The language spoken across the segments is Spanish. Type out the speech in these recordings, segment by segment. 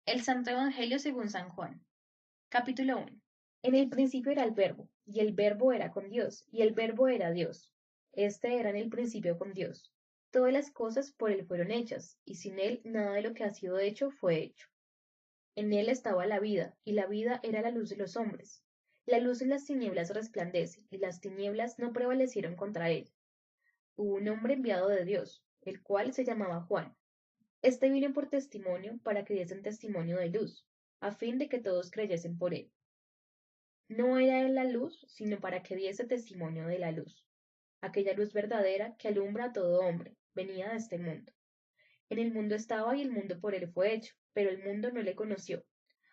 El Santo Evangelio según San Juan. Capítulo 1. En el principio era el Verbo, y el Verbo era con Dios, y el Verbo era Dios. Este era en el principio con Dios. Todas las cosas por él fueron hechas, y sin él nada de lo que ha sido hecho fue hecho. En él estaba la vida, y la vida era la luz de los hombres. La luz en las tinieblas resplandece, y las tinieblas no prevalecieron contra él. Hubo un hombre enviado de Dios, el cual se llamaba Juan. Este vino por testimonio para que diesen testimonio de luz, a fin de que todos creyesen por él. No era él la luz, sino para que diese testimonio de la luz. Aquella luz verdadera que alumbra a todo hombre, venía de este mundo. En el mundo estaba y el mundo por él fue hecho, pero el mundo no le conoció.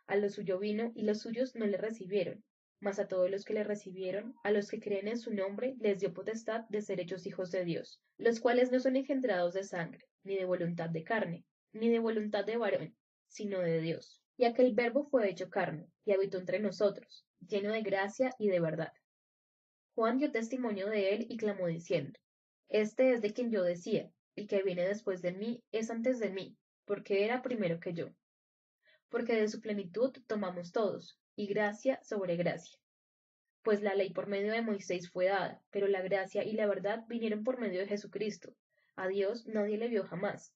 A lo suyo vino y los suyos no le recibieron. Mas a todos los que le recibieron, a los que creen en su nombre, les dio potestad de ser hechos hijos de Dios, los cuales no son engendrados de sangre, ni de voluntad de carne, ni de voluntad de varón, sino de Dios. Y aquel Verbo fue hecho carne, y habitó entre nosotros, lleno de gracia y de verdad. Juan dio testimonio de él y clamó diciendo, Este es de quien yo decía, el que viene después de mí es antes de mí, porque era primero que yo. Porque de su plenitud tomamos todos, y gracia sobre gracia. Pues la ley por medio de Moisés fue dada, pero la gracia y la verdad vinieron por medio de Jesucristo. A Dios nadie le vio jamás.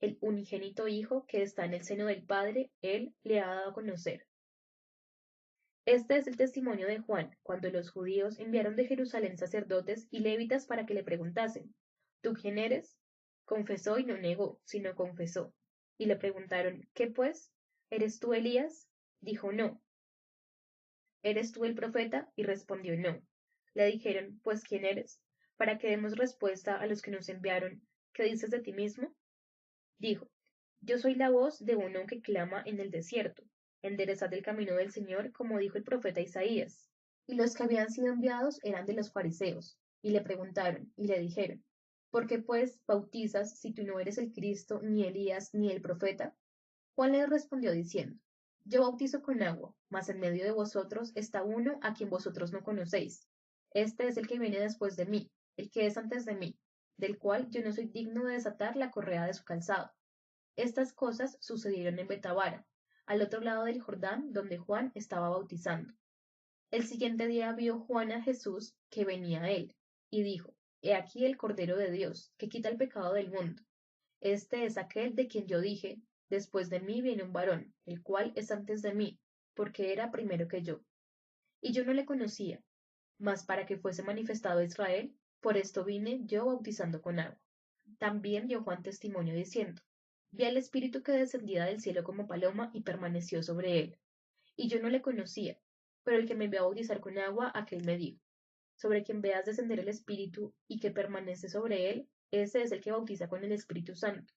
El unigénito Hijo que está en el seno del Padre, Él le ha dado a conocer. Este es el testimonio de Juan, cuando los judíos enviaron de Jerusalén sacerdotes y levitas para que le preguntasen, ¿tú quién eres? Confesó y no negó, sino confesó. Y le preguntaron, ¿qué pues? ¿Eres tú Elías? Dijo, no. ¿Eres tú el profeta? Y respondió, no. Le dijeron, pues ¿quién eres? Para que demos respuesta a los que nos enviaron, ¿qué dices de ti mismo? Dijo, yo soy la voz de uno que clama en el desierto, enderezad el camino del Señor, como dijo el profeta Isaías. Y los que habían sido enviados eran de los fariseos, y le preguntaron, y le dijeron, ¿por qué pues bautizas si tú no eres el Cristo, ni Elías, ni el profeta? Juan les respondió diciendo, yo bautizo con agua, mas en medio de vosotros está uno a quien vosotros no conocéis. Este es el que viene después de mí, el que es antes de mí, del cual yo no soy digno de desatar la correa de su calzado. Estas cosas sucedieron en Betabara, al otro lado del Jordán, donde Juan estaba bautizando. El siguiente día vio Juan a Jesús que venía a él, y dijo, He aquí el Cordero de Dios, que quita el pecado del mundo. Este es aquel de quien yo dije, después de mí viene un varón, el cual es antes de mí, porque era primero que yo. Y yo no le conocía, mas para que fuese manifestado a Israel, por esto vine yo bautizando con agua. También dio Juan testimonio diciendo, Vi al Espíritu que descendía del cielo como paloma y permaneció sobre él. Y yo no le conocía, pero el que me envió a bautizar con agua, aquel me dijo, sobre quien veas descender el Espíritu y que permanece sobre él, ese es el que bautiza con el Espíritu Santo.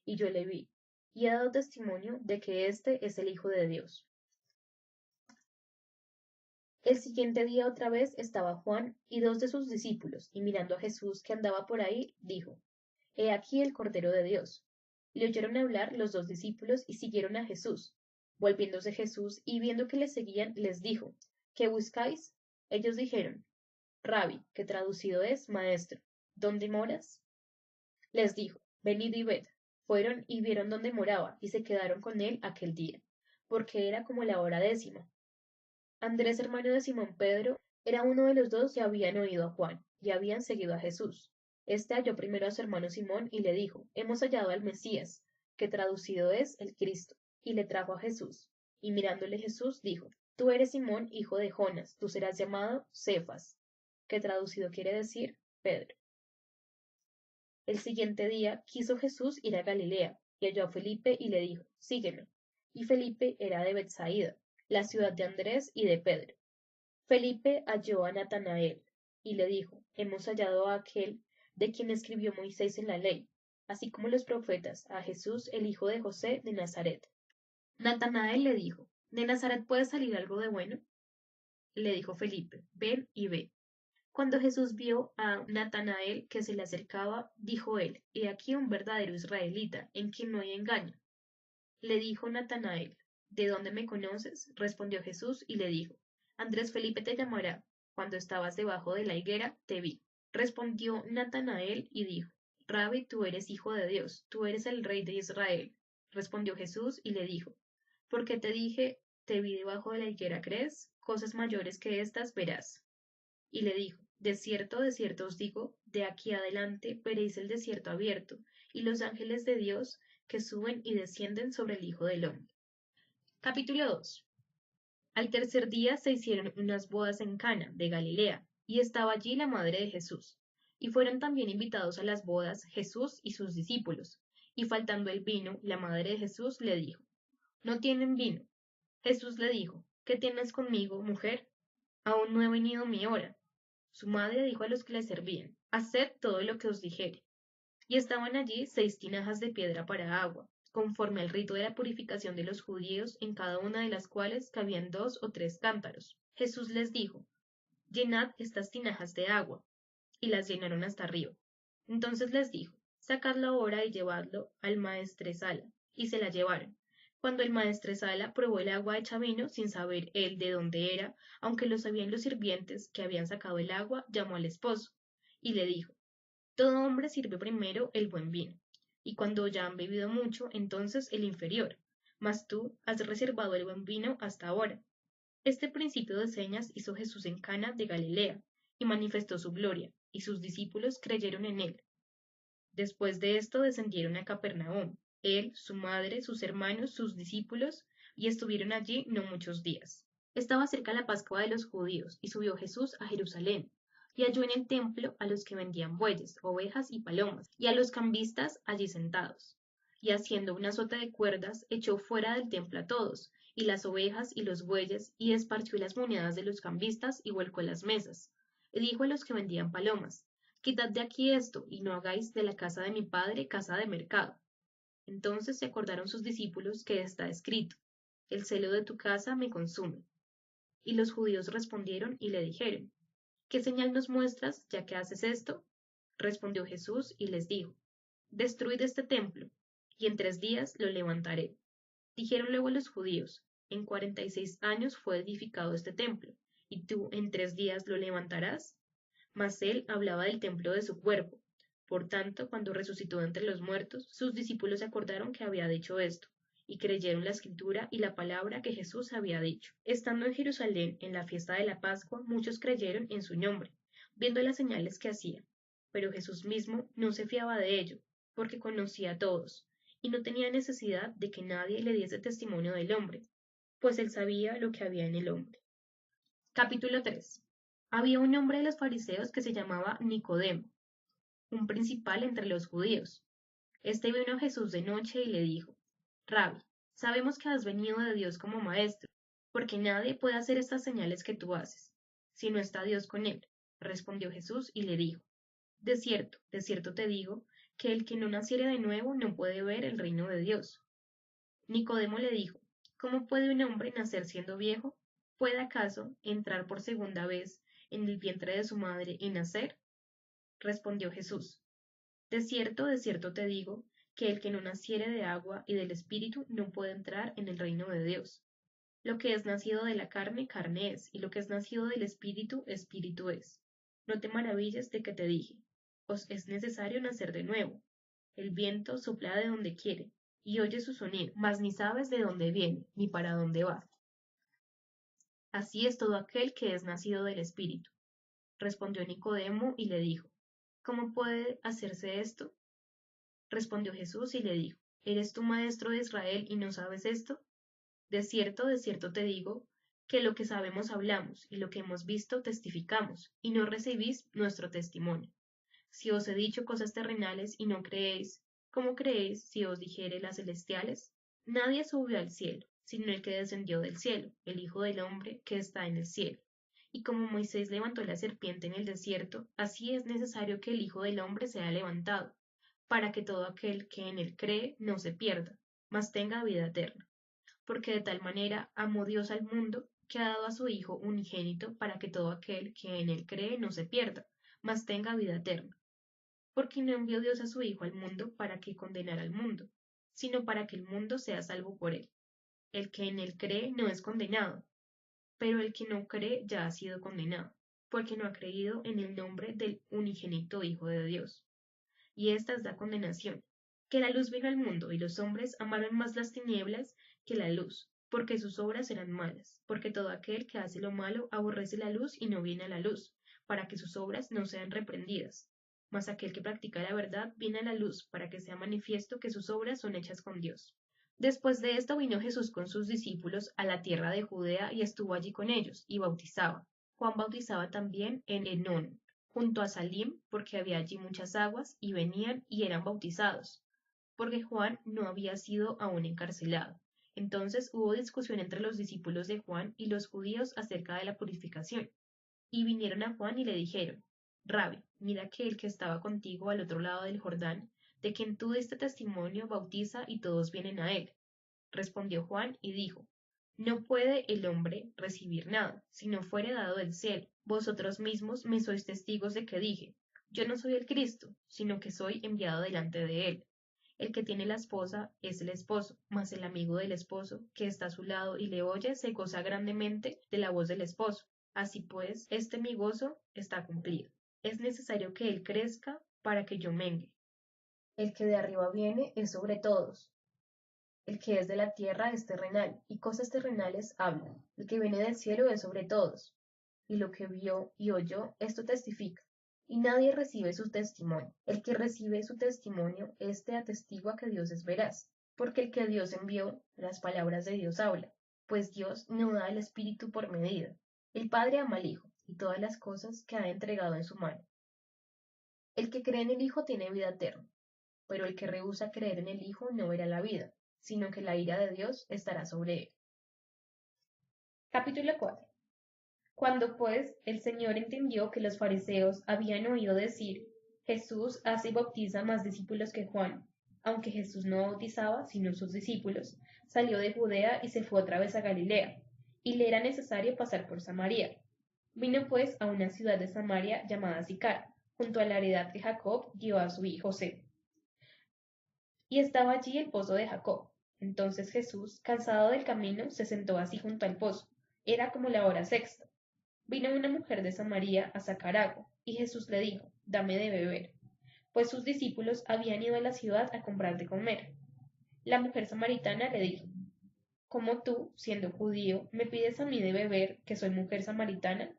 Y yo le vi, y he dado testimonio de que éste es el Hijo de Dios. El siguiente día otra vez estaba Juan y dos de sus discípulos, y mirando a Jesús que andaba por ahí, dijo, He aquí el Cordero de Dios. Le oyeron hablar los dos discípulos y siguieron a Jesús. Volviéndose Jesús y viendo que le seguían, les dijo, ¿qué buscáis? Ellos dijeron, Rabi, que traducido es Maestro, ¿dónde moras? Les dijo, venid y ved. Fueron y vieron dónde moraba, y se quedaron con él aquel día, porque era como la hora 10. Andrés, hermano de Simón Pedro, era uno de los dos y habían oído a Juan, y habían seguido a Jesús. Este halló primero a su hermano Simón y le dijo, Hemos hallado al Mesías, que traducido es el Cristo, y le trajo a Jesús. Y mirándole Jesús dijo, Tú eres Simón, hijo de Jonas, tú serás llamado Cefas, que traducido quiere decir Pedro. El siguiente día quiso Jesús ir a Galilea, y halló a Felipe y le dijo, Sígueme. Y Felipe era de Bethsaida, la ciudad de Andrés y de Pedro. Felipe halló a Natanael, y le dijo, Hemos hallado a aquel de quien escribió Moisés en la ley, así como los profetas, a Jesús el hijo de José de Nazaret. Natanael le dijo, ¿De Nazaret puede salir algo de bueno? Le dijo Felipe, ven y ve. Cuando Jesús vio a Natanael que se le acercaba, dijo él, He aquí un verdadero israelita, en quien no hay engaño. Le dijo Natanael, ¿De dónde me conoces? Respondió Jesús y le dijo, Andrés Felipe te llamará. Cuando estabas debajo de la higuera, te vi. Respondió Natanael y dijo, Rabi, tú eres hijo de Dios, tú eres el rey de Israel. Respondió Jesús y le dijo, Porque te dije, te vi debajo de la higuera, ¿crees? Cosas mayores que estas verás. Y le dijo, de cierto os digo, de aquí adelante veréis el desierto abierto, y los ángeles de Dios que suben y descienden sobre el Hijo del Hombre. Capítulo 2. Al tercer día se hicieron unas bodas en Cana, de Galilea, y estaba allí la madre de Jesús. Y fueron también invitados a las bodas Jesús y sus discípulos. Y faltando el vino, la madre de Jesús le dijo, no tienen vino. Jesús le dijo, ¿qué tienes conmigo, mujer? Aún no he venido mi hora. Su madre dijo a los que le servían, haced todo lo que os dijere. Y estaban allí 6 tinajas de piedra para agua, conforme al rito de la purificación de los judíos, en cada una de las cuales cabían 2 o 3 cántaros. Jesús les dijo, llenad estas tinajas de agua, y las llenaron hasta arriba. Entonces les dijo, sacadlo ahora y llevadlo al maestresala, y se la llevaron. Cuando el maestresala probó el agua hecha vino, sin saber él de dónde era, aunque lo sabían los sirvientes que habían sacado el agua, llamó al esposo, y le dijo, todo hombre sirve primero el buen vino, y cuando ya han bebido mucho, entonces el inferior, mas tú has reservado el buen vino hasta ahora. Este principio de señas hizo Jesús en Cana de Galilea, y manifestó su gloria, y sus discípulos creyeron en él. Después de esto descendieron a Capernaum, él, su madre, sus hermanos, sus discípulos, y estuvieron allí no muchos días. Estaba cerca la Pascua de los judíos, y subió Jesús a Jerusalén, y halló en el templo a los que vendían bueyes, ovejas y palomas, y a los cambistas allí sentados. Y haciendo un azote de cuerdas, echó fuera del templo a todos, y las ovejas y los bueyes, y esparció las monedas de los cambistas, y volcó las mesas. Y dijo a los que vendían palomas, quitad de aquí esto, y no hagáis de la casa de mi padre casa de mercado. Entonces se acordaron sus discípulos que está escrito, el celo de tu casa me consume. Y los judíos respondieron y le dijeron, ¿qué señal nos muestras, ya que haces esto? Respondió Jesús y les dijo, destruid este templo, y en 3 días lo levantaré. Dijeron luego los judíos, en 46 años fue edificado este templo, y tú en 3 días lo levantarás. Mas él hablaba del templo de su cuerpo. Por tanto, cuando resucitó entre los muertos, sus discípulos se acordaron que había dicho esto, y creyeron la escritura y la palabra que Jesús había dicho. Estando en Jerusalén en la fiesta de la Pascua, muchos creyeron en su nombre, viendo las señales que hacía. Pero Jesús mismo no se fiaba de ello, porque conocía a todos, y no tenía necesidad de que nadie le diese testimonio del hombre, pues él sabía lo que había en el hombre. Capítulo 3. Había un hombre de los fariseos que se llamaba Nicodemo, un principal entre los judíos. Este vino a Jesús de noche y le dijo, Rabi, sabemos que has venido de Dios como maestro, porque nadie puede hacer estas señales que tú haces, si no está Dios con él. Respondió Jesús y le dijo, de cierto te digo, que el que no naciere de nuevo no puede ver el reino de Dios. Nicodemo le dijo, ¿cómo puede un hombre nacer siendo viejo? ¿Puede acaso entrar por segunda vez en el vientre de su madre y nacer? Respondió Jesús, de cierto te digo, que el que no naciere de agua y del Espíritu no puede entrar en el reino de Dios. Lo que es nacido de la carne, carne es, y lo que es nacido del Espíritu, Espíritu es. No te maravilles de que te dije, os es necesario nacer de nuevo. El viento sopla de donde quiere, y oye su sonido, mas ni sabes de dónde viene, ni para dónde va. Así es todo aquel que es nacido del Espíritu. Respondió Nicodemo y le dijo, ¿cómo puede hacerse esto? Respondió Jesús y le dijo, ¿eres tú maestro de Israel y no sabes esto? De cierto te digo, que lo que sabemos hablamos y lo que hemos visto testificamos, y no recibís nuestro testimonio. Si os he dicho cosas terrenales y no creéis, ¿cómo creéis si os dijere las celestiales? Nadie subió al cielo, sino el que descendió del cielo, el Hijo del Hombre que está en el cielo. Y como Moisés levantó la serpiente en el desierto, así es necesario que el Hijo del Hombre sea levantado, para que todo aquel que en él cree no se pierda, mas tenga vida eterna. Porque de tal manera amó Dios al mundo, que ha dado a su Hijo unigénito, para que todo aquel que en él cree no se pierda, mas tenga vida eterna. Porque no envió Dios a su Hijo al mundo para que condenara al mundo, sino para que el mundo sea salvo por él. El que en él cree no es condenado, pero el que no cree ya ha sido condenado, porque no ha creído en el nombre del unigénito Hijo de Dios. Y esta es la condenación, que la luz vino al mundo y los hombres amaron más las tinieblas que la luz, porque sus obras eran malas, porque todo aquel que hace lo malo aborrece la luz y no viene a la luz, para que sus obras no sean reprendidas. Mas aquel que practica la verdad viene a la luz, para que sea manifiesto que sus obras son hechas con Dios. Después de esto vino Jesús con sus discípulos a la tierra de Judea y estuvo allí con ellos, y bautizaba. Juan bautizaba también en Enón, junto a Salim, porque había allí muchas aguas, y venían y eran bautizados, porque Juan no había sido aún encarcelado. Entonces hubo discusión entre los discípulos de Juan y los judíos acerca de la purificación. Y vinieron a Juan y le dijeron, Rabi, mira que el que estaba contigo al otro lado del Jordán, de quien tú diste testimonio, bautiza y todos vienen a él. Respondió Juan y dijo, no puede el hombre recibir nada, si no fuere dado del cielo. Vosotros mismos me sois testigos de que dije, yo no soy el Cristo, sino que soy enviado delante de él. El que tiene la esposa es el esposo, mas el amigo del esposo, que está a su lado y le oye, se goza grandemente de la voz del esposo. Así pues, este mi gozo está cumplido. Es necesario que él crezca para que yo mengue. El que de arriba viene es sobre todos. El que es de la tierra es terrenal, y cosas terrenales habla. El que viene del cielo es sobre todos. Y lo que vio y oyó, esto testifica. Y nadie recibe su testimonio. El que recibe su testimonio, éste atestigua que Dios es veraz, porque el que Dios envió, las palabras de Dios habla, pues Dios no da el Espíritu por medida. El Padre ama al Hijo, y todas las cosas que ha entregado en su mano. El que cree en el Hijo tiene vida eterna, pero el que rehúsa creer en el Hijo no verá la vida, sino que la ira de Dios estará sobre él. Capítulo 4. Cuando pues el Señor entendió que los fariseos habían oído decir, Jesús hace y bautiza más discípulos que Juan, aunque Jesús no bautizaba sino sus discípulos, salió de Judea y se fue otra vez a Galilea, y le era necesario pasar por Samaria. Vino pues a una ciudad de Samaria llamada Sicar, junto a la heredad que Jacob dio a su hijo José. Y estaba allí el pozo de Jacob. Entonces Jesús, cansado del camino, se sentó así junto al pozo. Era como la hora sexta. Vino una mujer de Samaria a sacar agua, y Jesús le dijo, dame de beber, pues sus discípulos habían ido a la ciudad a comprar de comer. La mujer samaritana le dijo, ¿cómo tú, siendo judío, me pides a mí de beber, que soy mujer samaritana?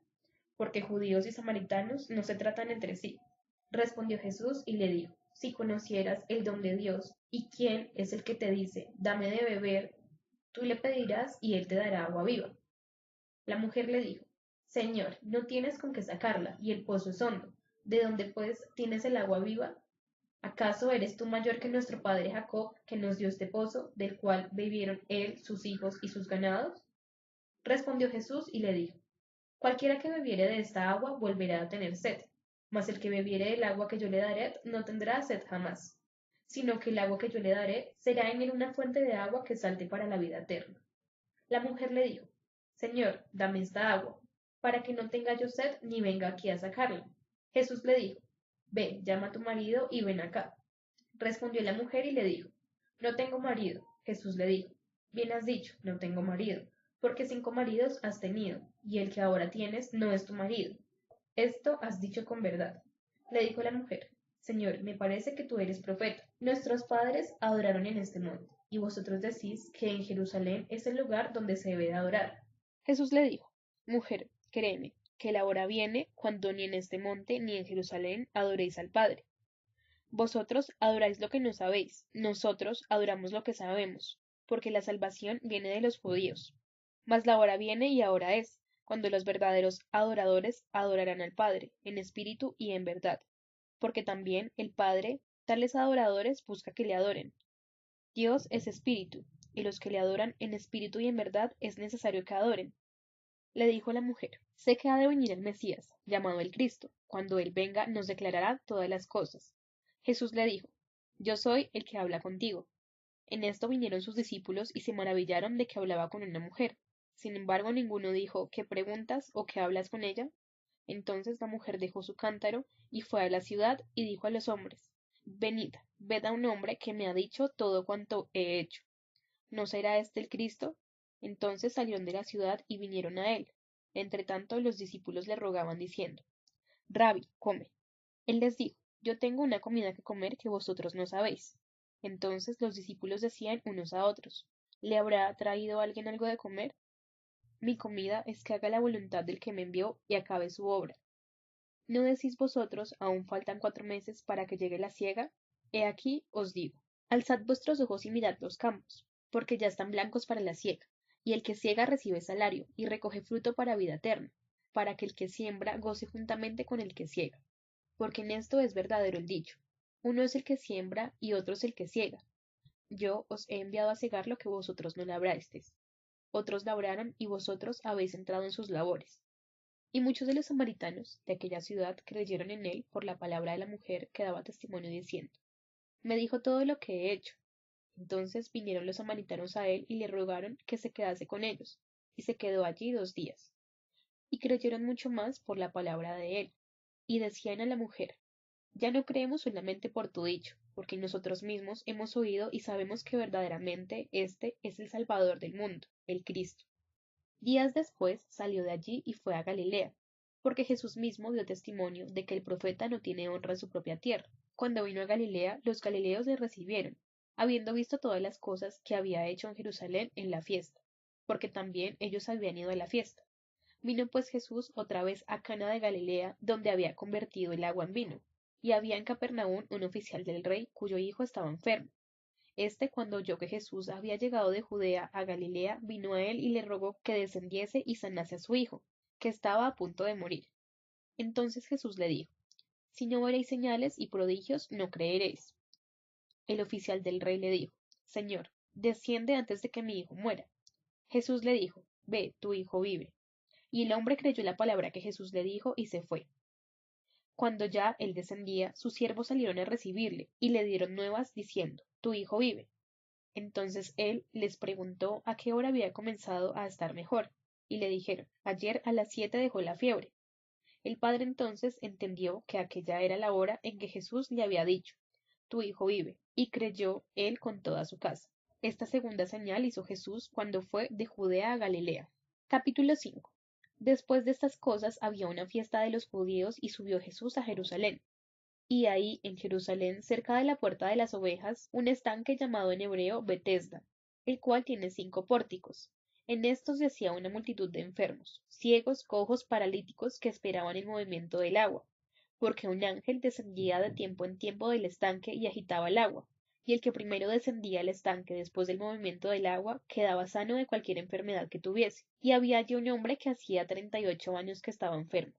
Porque judíos y samaritanos no se tratan entre sí. Respondió Jesús y le dijo, si conocieras el don de Dios y quién es el que te dice, dame de beber, tú le pedirás y él te dará agua viva. La mujer le dijo, Señor, no tienes con qué sacarla y el pozo es hondo. ¿De dónde pues tienes el agua viva? ¿Acaso eres tú mayor que nuestro padre Jacob, que nos dio este pozo, del cual bebieron él, sus hijos y sus ganados? Respondió Jesús y le dijo, cualquiera que bebiere de esta agua volverá a tener sed, mas el que bebiere del agua que yo le daré no tendrá sed jamás, sino que el agua que yo le daré será en él una fuente de agua que salte para la vida eterna. La mujer le dijo, Señor, dame esta agua, para que no tenga yo sed ni venga aquí a sacarla. Jesús le dijo, ve, llama a tu marido y ven acá. Respondió la mujer y le dijo, no tengo marido. Jesús le dijo, bien has dicho, no tengo marido, porque 5 maridos has tenido, y el que ahora tienes no es tu marido. Esto has dicho con verdad. Le dijo la mujer, Señor, me parece que tú eres profeta. Nuestros padres adoraron en este monte, y vosotros decís que en Jerusalén es el lugar donde se debe de adorar. Jesús le dijo, mujer, créeme, que la hora viene cuando ni en este monte ni en Jerusalén adoréis al Padre. Vosotros adoráis lo que no sabéis, nosotros adoramos lo que sabemos, porque la salvación viene de los judíos. Mas la hora viene y ahora es, cuando los verdaderos adoradores adorarán al Padre, en espíritu y en verdad, porque también el Padre, tales adoradores, busca que le adoren. Dios es espíritu, y los que le adoran en espíritu y en verdad es necesario que adoren. Le dijo la mujer, sé que ha de venir el Mesías, llamado el Cristo. Cuando él venga nos declarará todas las cosas. Jesús le dijo, yo soy el que habla contigo. En esto vinieron sus discípulos y se maravillaron de que hablaba con una mujer. Sin embargo, ninguno dijo, ¿qué preguntas o qué hablas con ella? Entonces la mujer dejó su cántaro y fue a la ciudad y dijo a los hombres, venid, ved a un hombre que me ha dicho todo cuanto he hecho. ¿No será este el Cristo? Entonces salieron de la ciudad y vinieron a él. Entretanto los discípulos le rogaban diciendo, Rabi, come. Él les dijo, yo tengo una comida que comer que vosotros no sabéis. Entonces los discípulos decían unos a otros, ¿Le habrá traído alguien algo de comer? Mi comida es que haga la voluntad del que me envió y acabe su obra. ¿No decís vosotros, aún faltan 4 meses para que llegue la siega? He aquí os digo, alzad vuestros ojos y mirad los campos, porque ya están blancos para la siega, y el que siega recibe salario y recoge fruto para vida eterna, para que el que siembra goce juntamente con el que siega. Porque en esto es verdadero el dicho, uno es el que siembra y otro es el que siega. Yo os he enviado a segar lo que vosotros no labrasteis. Otros labraron y vosotros habéis entrado en sus labores. Y muchos de los samaritanos de aquella ciudad creyeron en él por la palabra de la mujer que daba testimonio diciendo, me dijo todo lo que he hecho. Entonces vinieron los samaritanos a él y le rogaron que se quedase con ellos, y se quedó allí 2 días. Y creyeron mucho más por la palabra de él, y decían a la mujer, ya no creemos solamente por tu dicho, porque nosotros mismos hemos oído y sabemos que verdaderamente este es el Salvador del mundo, el Cristo. Días después salió de allí y fue a Galilea, porque Jesús mismo dio testimonio de que el profeta no tiene honra en su propia tierra. Cuando vino a Galilea, los galileos le recibieron, habiendo visto todas las cosas que había hecho en Jerusalén en la fiesta, porque también ellos habían ido a la fiesta. Vino pues Jesús otra vez a Cana de Galilea, donde había convertido el agua en vino, y había en Capernaum un oficial del rey cuyo hijo estaba enfermo. Este, cuando oyó que Jesús había llegado de Judea a Galilea, vino a él y le rogó que descendiese y sanase a su hijo, que estaba a punto de morir. Entonces Jesús le dijo, si no veréis señales y prodigios, no creeréis. El oficial del rey le dijo, Señor, desciende antes de que mi hijo muera. Jesús le dijo, ve, tu hijo vive. Y el hombre creyó la palabra que Jesús le dijo y se fue. Cuando ya él descendía, sus siervos salieron a recibirle y le dieron nuevas diciendo, tu hijo vive. Entonces él les preguntó a qué hora había comenzado a estar mejor, y le dijeron, ayer a las 7 dejó la fiebre. El padre entonces entendió que aquella era la hora en que Jesús le había dicho, tu hijo vive, y creyó él con toda su casa. Esta segunda señal hizo Jesús cuando fue de Judea a Galilea. Capítulo 5. Después de estas cosas había una fiesta de los judíos y subió Jesús a Jerusalén. Y ahí en Jerusalén, cerca de la puerta de las ovejas, un estanque llamado en hebreo Betesda, el cual tiene 5 pórticos. En estos yacía una multitud de enfermos, ciegos, cojos, paralíticos, que esperaban el movimiento del agua, porque un ángel descendía de tiempo en tiempo del estanque y agitaba el agua, y el que primero descendía al estanque después del movimiento del agua quedaba sano de cualquier enfermedad que tuviese. Y había allí un hombre que hacía 38 años que estaba enfermo.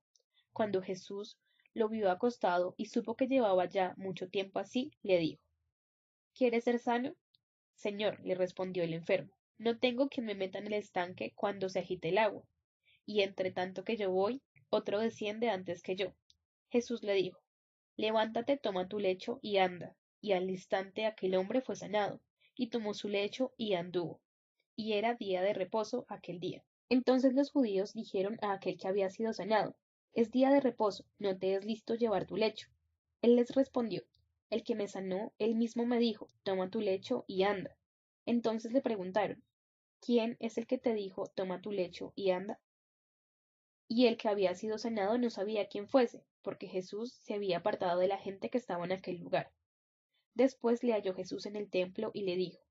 Cuando Jesús lo vio acostado y supo que llevaba ya mucho tiempo así, le dijo, ¿quieres ser sano? Señor, le respondió el enfermo, no tengo quien me meta en el estanque cuando se agite el agua, y entre tanto que yo voy, otro desciende antes que yo. Jesús le dijo, levántate, toma tu lecho y anda. Y al instante aquel hombre fue sanado, y tomó su lecho y anduvo. Y era día de reposo aquel día. Entonces los judíos dijeron a aquel que había sido sanado, es día de reposo, no te es listo llevar tu lecho. Él les respondió, el que me sanó, él mismo me dijo, toma tu lecho y anda. Entonces le preguntaron, ¿quién es el que te dijo, toma tu lecho y anda? Y el que había sido sanado no sabía quién fuese, porque Jesús se había apartado de la gente que estaba en aquel lugar. Después le halló Jesús en el templo y le dijo,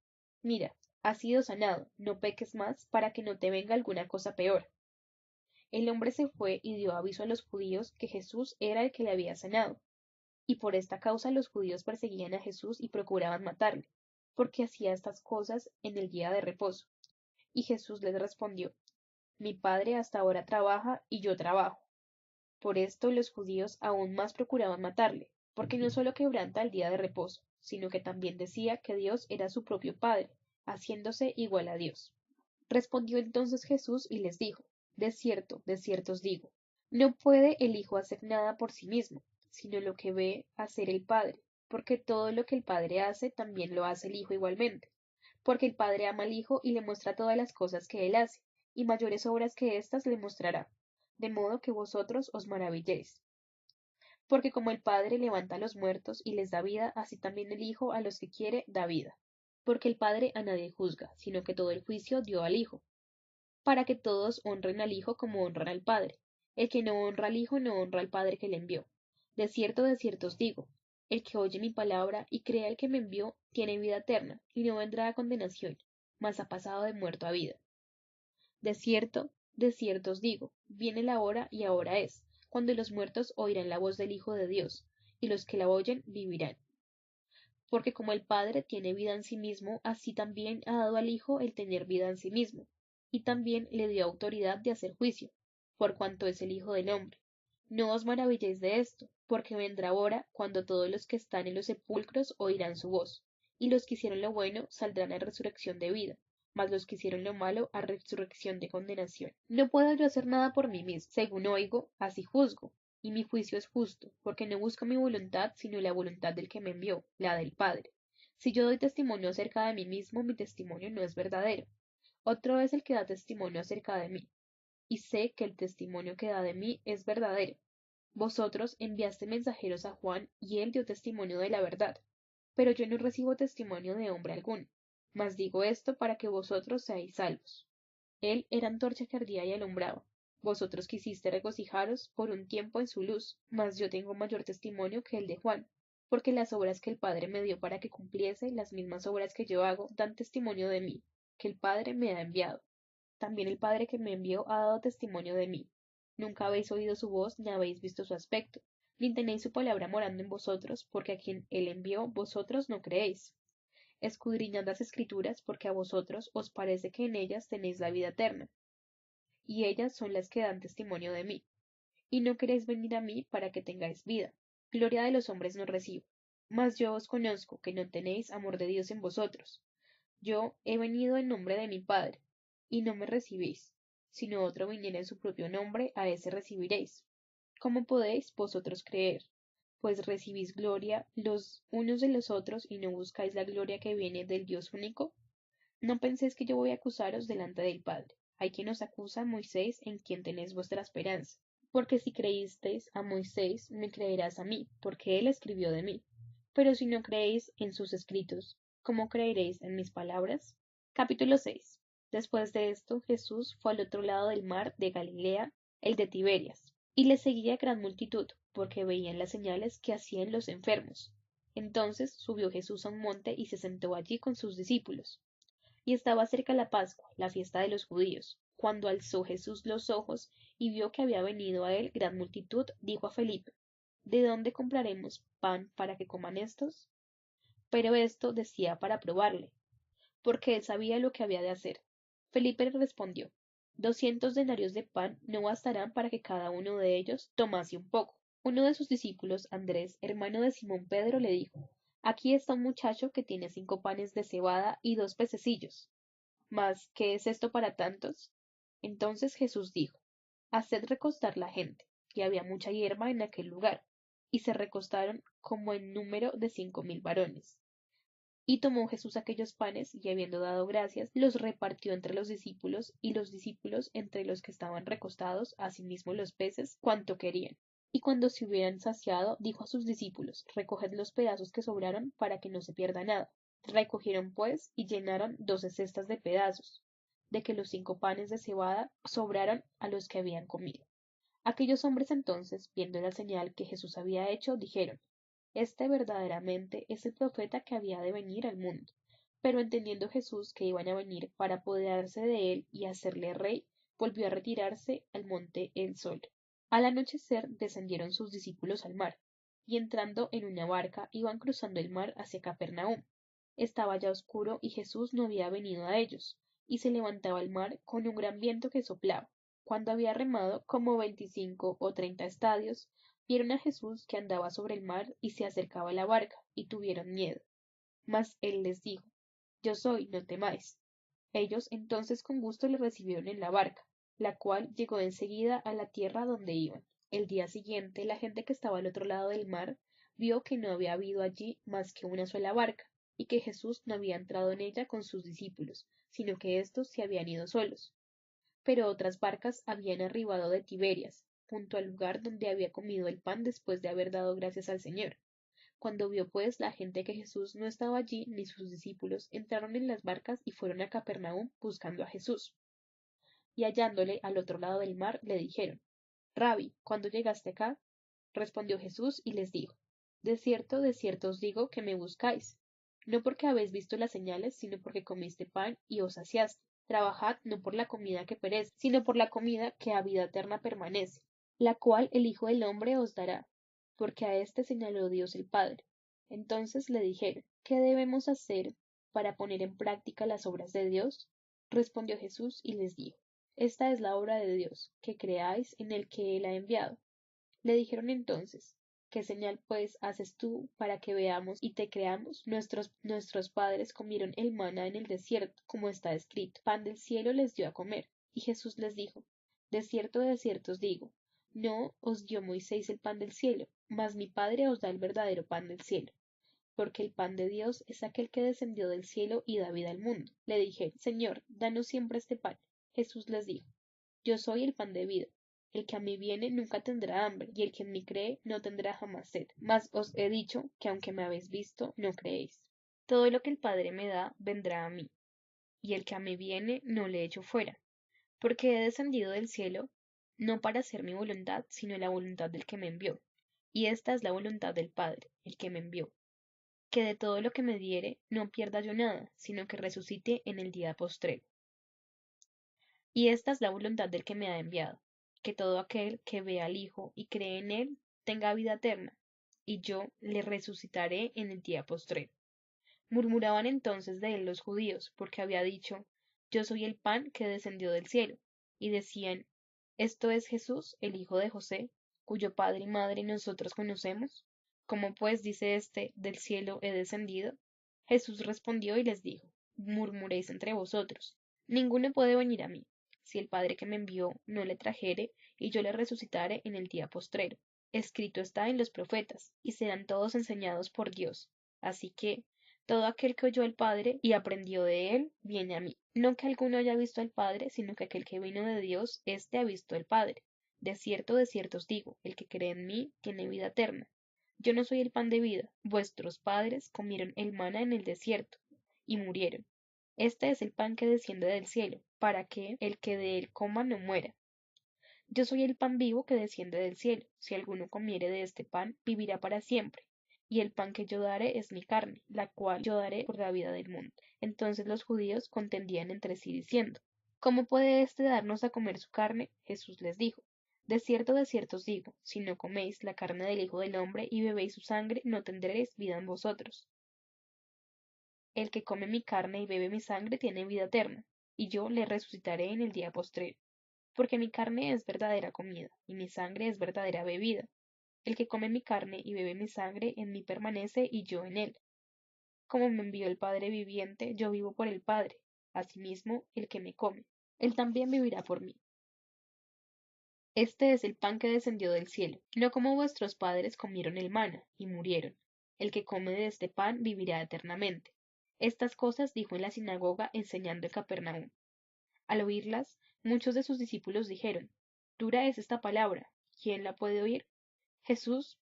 mira, has sido sanado, no peques más para que no te venga alguna cosa peor. El hombre se fue y dio aviso a los judíos que Jesús era el que le había sanado, y por esta causa los judíos perseguían a Jesús y procuraban matarle, porque hacía estas cosas en el día de reposo. Y Jesús les respondió, mi Padre hasta ahora trabaja y yo trabajo. Por esto los judíos aún más procuraban matarle, porque no sólo quebranta el día de reposo, sino que también decía que Dios era su propio Padre, haciéndose igual a Dios. Respondió entonces Jesús y les dijo, de cierto os digo, no puede el Hijo hacer nada por sí mismo, sino lo que ve hacer el Padre, porque todo lo que el Padre hace también lo hace el Hijo igualmente, porque el Padre ama al Hijo y le muestra todas las cosas que él hace, y mayores obras que éstas le mostrará, de modo que vosotros os maravilléis. Porque como el Padre levanta a los muertos y les da vida, así también el Hijo a los que quiere da vida. Porque el Padre a nadie juzga, sino que todo el juicio dio al Hijo, para que todos honren al Hijo como honran al Padre. El que no honra al Hijo no honra al Padre que le envió. De cierto os digo, el que oye mi palabra y crea al que me envió, tiene vida eterna, y no vendrá a condenación, mas ha pasado de muerto a vida. De cierto os digo, viene la hora y ahora es, cuando los muertos oirán la voz del Hijo de Dios, y los que la oyen vivirán. Porque como el Padre tiene vida en sí mismo, así también ha dado al Hijo el tener vida en sí mismo, y también le dio autoridad de hacer juicio, por cuanto es el Hijo del hombre. No os maravilléis de esto, porque vendrá hora cuando todos los que están en los sepulcros oirán su voz, y los que hicieron lo bueno saldrán a resurrección de vida, mas los que hicieron lo malo a resurrección de condenación. No puedo yo hacer nada por mí mismo, según oigo, así juzgo, y mi juicio es justo, porque no busco mi voluntad, sino la voluntad del que me envió, la del Padre. Si yo doy testimonio acerca de mí mismo, mi testimonio no es verdadero. Otro es el que da testimonio acerca de mí, y sé que el testimonio que da de mí es verdadero. Vosotros enviaste mensajeros a Juan, y él dio testimonio de la verdad. Pero yo no recibo testimonio de hombre alguno, mas digo esto para que vosotros seáis salvos. Él era antorcha que ardía y alumbraba. Vosotros quisiste regocijaros por un tiempo en su luz, mas yo tengo mayor testimonio que el de Juan, porque las obras que el Padre me dio para que cumpliese, las mismas obras que yo hago, dan testimonio de mí, que el Padre me ha enviado. También el Padre que me envió ha dado testimonio de mí. Nunca habéis oído su voz, ni habéis visto su aspecto, ni tenéis su palabra morando en vosotros, porque a quien él envió vosotros no creéis. Escudriñad las Escrituras, porque a vosotros os parece que en ellas tenéis la vida eterna, y ellas son las que dan testimonio de mí. Y no queréis venir a mí para que tengáis vida. Gloria de los hombres no recibo. Mas yo os conozco que no tenéis amor de Dios en vosotros. Yo he venido en nombre de mi Padre, y no me recibís. Sino otro viniera en su propio nombre, a ese recibiréis. ¿Cómo podéis vosotros creer? Pues recibís gloria los unos de los otros y no buscáis la gloria que viene del Dios único. No penséis que yo voy a acusaros delante del Padre. Hay quien os acusa, Moisés, en quien tenéis vuestra esperanza. Porque si creísteis a Moisés, me creerás a mí, porque él escribió de mí. Pero si no creéis en sus escritos, ¿cómo creeréis en mis palabras? Capítulo 6. Después de esto, Jesús fue al otro lado del mar de Galilea, el de Tiberias, y le seguía gran multitud, porque veían las señales que hacían los enfermos. Entonces subió Jesús a un monte y se sentó allí con sus discípulos. Y estaba cerca la Pascua, la fiesta de los judíos. Cuando alzó Jesús los ojos y vio que había venido a él gran multitud, dijo a Felipe, ¿de dónde compraremos pan para que coman estos? Pero esto decía para probarle, porque él sabía lo que había de hacer. Felipe le respondió, 200 denarios de pan no bastarán para que cada uno de ellos tomase un poco. Uno de sus discípulos, Andrés, hermano de Simón Pedro, le dijo, aquí está un muchacho que tiene 5 panes de cebada y 2 pececillos. Mas, ¿qué es esto para tantos? Entonces Jesús dijo, haced recostar la gente, y había mucha hierba en aquel lugar, y se recostaron como en número de 5.000 varones. Y tomó Jesús aquellos panes, y habiendo dado gracias, los repartió entre los discípulos, y los discípulos entre los que estaban recostados, asimismo los peces, cuanto querían. Y cuando se hubieran saciado, dijo a sus discípulos, recoged los pedazos que sobraron, para que no se pierda nada. Recogieron pues, y llenaron 12 cestas de pedazos, de que los 5 panes de cebada sobraron a los que habían comido. Aquellos hombres entonces, viendo la señal que Jesús había hecho, dijeron, este verdaderamente es el profeta que había de venir al mundo. Pero entendiendo Jesús que iban a venir para apoderarse de él y hacerle rey, volvió a retirarse al monte él solo. Al anochecer descendieron sus discípulos al mar, y entrando en una barca iban cruzando el mar hacia Capernaum. Estaba ya oscuro y Jesús no había venido a ellos, y se levantaba el mar con un gran viento que soplaba. Cuando había remado como 25 o 30 estadios, vieron a Jesús que andaba sobre el mar y se acercaba a la barca, y tuvieron miedo. Mas él les dijo, Yo soy, no temáis. Ellos entonces con gusto le recibieron en la barca, la cual llegó enseguida a la tierra donde iban. El día siguiente, la gente que estaba al otro lado del mar vio que no había habido allí más que una sola barca, y que Jesús no había entrado en ella con sus discípulos, sino que éstos se habían ido solos. Pero otras barcas habían arribado de Tiberias, junto al lugar donde había comido el pan después de haber dado gracias al Señor. Cuando vio pues la gente que Jesús no estaba allí ni sus discípulos, entraron en las barcas y fueron a Capernaum buscando a Jesús. Y hallándole al otro lado del mar, le dijeron, Rabbi, ¿cuándo llegaste acá? Respondió Jesús y les dijo, de cierto os digo que me buscáis, no porque habéis visto las señales, sino porque comiste pan y os saciaste. Trabajad no por la comida que perece, sino por la comida que a vida eterna permanece, la cual el Hijo del Hombre os dará, porque a éste señaló Dios el Padre. Entonces le dijeron, ¿qué debemos hacer para poner en práctica las obras de Dios? Respondió Jesús y les dijo, esta es la obra de Dios, que creáis en el que Él ha enviado. Le dijeron entonces, ¿qué señal pues haces tú para que veamos y te creamos? Nuestros padres comieron el maná en el desierto, como está escrito. Pan del cielo les dio a comer. Y Jesús les dijo, de cierto os digo, no os dio Moisés el pan del cielo, mas mi Padre os da el verdadero pan del cielo. Porque el pan de Dios es aquel que descendió del cielo y da vida al mundo. Le dijeron, Señor, danos siempre este pan. Jesús les dijo, yo soy el pan de vida. El que a mí viene nunca tendrá hambre, y el que en mí cree no tendrá jamás sed. Mas os he dicho que aunque me habéis visto, no creéis. Todo lo que el Padre me da vendrá a mí, y el que a mí viene no le echo fuera, porque he descendido del cielo no para hacer mi voluntad, sino la voluntad del que me envió. Y esta es la voluntad del Padre, el que me envió, que de todo lo que me diere no pierda yo nada, sino que resucite en el día postrero. Y esta es la voluntad del que me ha enviado, que todo aquel que ve al Hijo y cree en él tenga vida eterna, y yo le resucitaré en el día postrero. Murmuraban entonces de él los judíos, porque había dicho, yo soy el pan que descendió del cielo, y decían, ¿esto es Jesús, el hijo de José, cuyo padre y madre nosotros conocemos? ¿Cómo pues dice éste, del cielo he descendido? Jesús respondió y les dijo, murmuréis entre vosotros, ninguno puede venir a mí, si el Padre que me envió no le trajere, y yo le resucitare en el día postrero. Escrito está en los profetas, y serán todos enseñados por Dios. Así que, todo aquel que oyó al Padre y aprendió de él, viene a mí. No que alguno haya visto al Padre, sino que aquel que vino de Dios, éste ha visto al Padre. De cierto os digo, el que cree en mí tiene vida eterna. Yo no soy el pan de vida. Vuestros padres comieron el maná en el desierto, y murieron. Este es el pan que desciende del cielo, para que el que de él coma no muera. Yo soy el pan vivo que desciende del cielo. Si alguno comiere de este pan, vivirá para siempre. Y el pan que yo daré es mi carne, la cual yo daré por la vida del mundo. Entonces los judíos contendían entre sí diciendo, ¿cómo puede éste darnos a comer su carne? Jesús les dijo, de cierto os digo, si no coméis la carne del Hijo del Hombre y bebéis su sangre, no tendréis vida en vosotros. El que come mi carne y bebe mi sangre tiene vida eterna, y yo le resucitaré en el día postrero. Porque mi carne es verdadera comida, y mi sangre es verdadera bebida. El que come mi carne y bebe mi sangre en mí permanece y yo en él. Como me envió el Padre viviente, yo vivo por el Padre. Asimismo, el que me come, él también vivirá por mí. Este es el pan que descendió del cielo, no como vuestros padres comieron el maná y murieron. El que come de este pan vivirá eternamente. Estas cosas dijo en la sinagoga enseñando en Capernaum. Al oírlas, muchos de sus discípulos dijeron, dura es esta palabra, ¿quién la puede oír?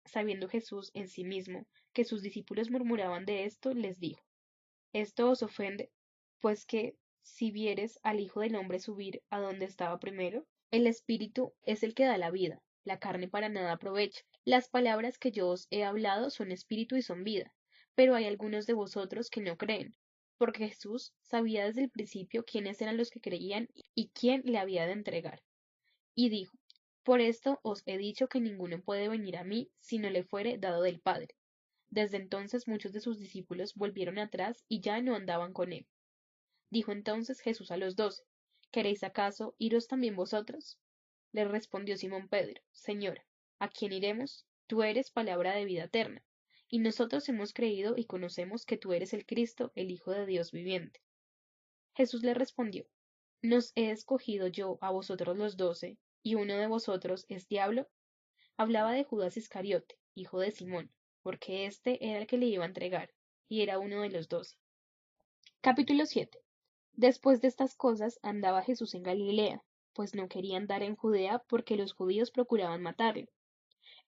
Sabiendo Jesús en sí mismo que sus discípulos murmuraban de esto, les dijo, ¿esto os ofende? Pues que, si vieres al Hijo del Hombre subir a donde estaba primero, el Espíritu es el que da la vida, la carne para nada aprovecha. Las palabras que yo os he hablado son espíritu y son vida, pero hay algunos de vosotros que no creen, porque Jesús sabía desde el principio quiénes eran los que creían y quién le había de entregar. Y dijo, por esto os he dicho que ninguno puede venir a mí si no le fuere dado del Padre. Desde entonces muchos de sus discípulos volvieron atrás y ya no andaban con él. Dijo entonces Jesús a los 12, ¿queréis acaso iros también vosotros? Le respondió Simón Pedro, Señor, ¿a quién iremos? Tú eres palabra de vida eterna, y nosotros hemos creído y conocemos que tú eres el Cristo, el Hijo de Dios viviente. Jesús le respondió, ¿nos he escogido yo a vosotros los 12, y uno de vosotros es diablo? Hablaba de Judas Iscariote, hijo de Simón, porque éste era el que le iba a entregar, y era uno de los 12. Capítulo 7. Después de estas cosas andaba Jesús en Galilea, pues no quería andar en Judea porque los judíos procuraban matarlo.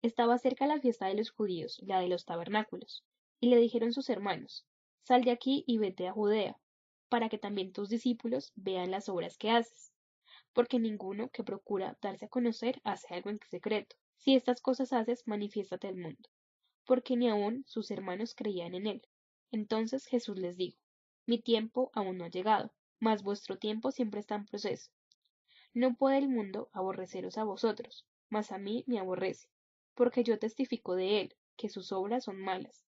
Estaba cerca la fiesta de los judíos, la de los tabernáculos, y le dijeron sus hermanos, sal de aquí y vete a Judea, para que también tus discípulos vean las obras que haces, porque ninguno que procura darse a conocer hace algo en secreto. Si estas cosas haces, manifiéstate al mundo, porque ni aun sus hermanos creían en él. Entonces Jesús les dijo, mi tiempo aún no ha llegado, mas vuestro tiempo siempre está en proceso. No puede el mundo aborreceros a vosotros, mas a mí me aborrece, porque yo testifico de él, que sus obras son malas.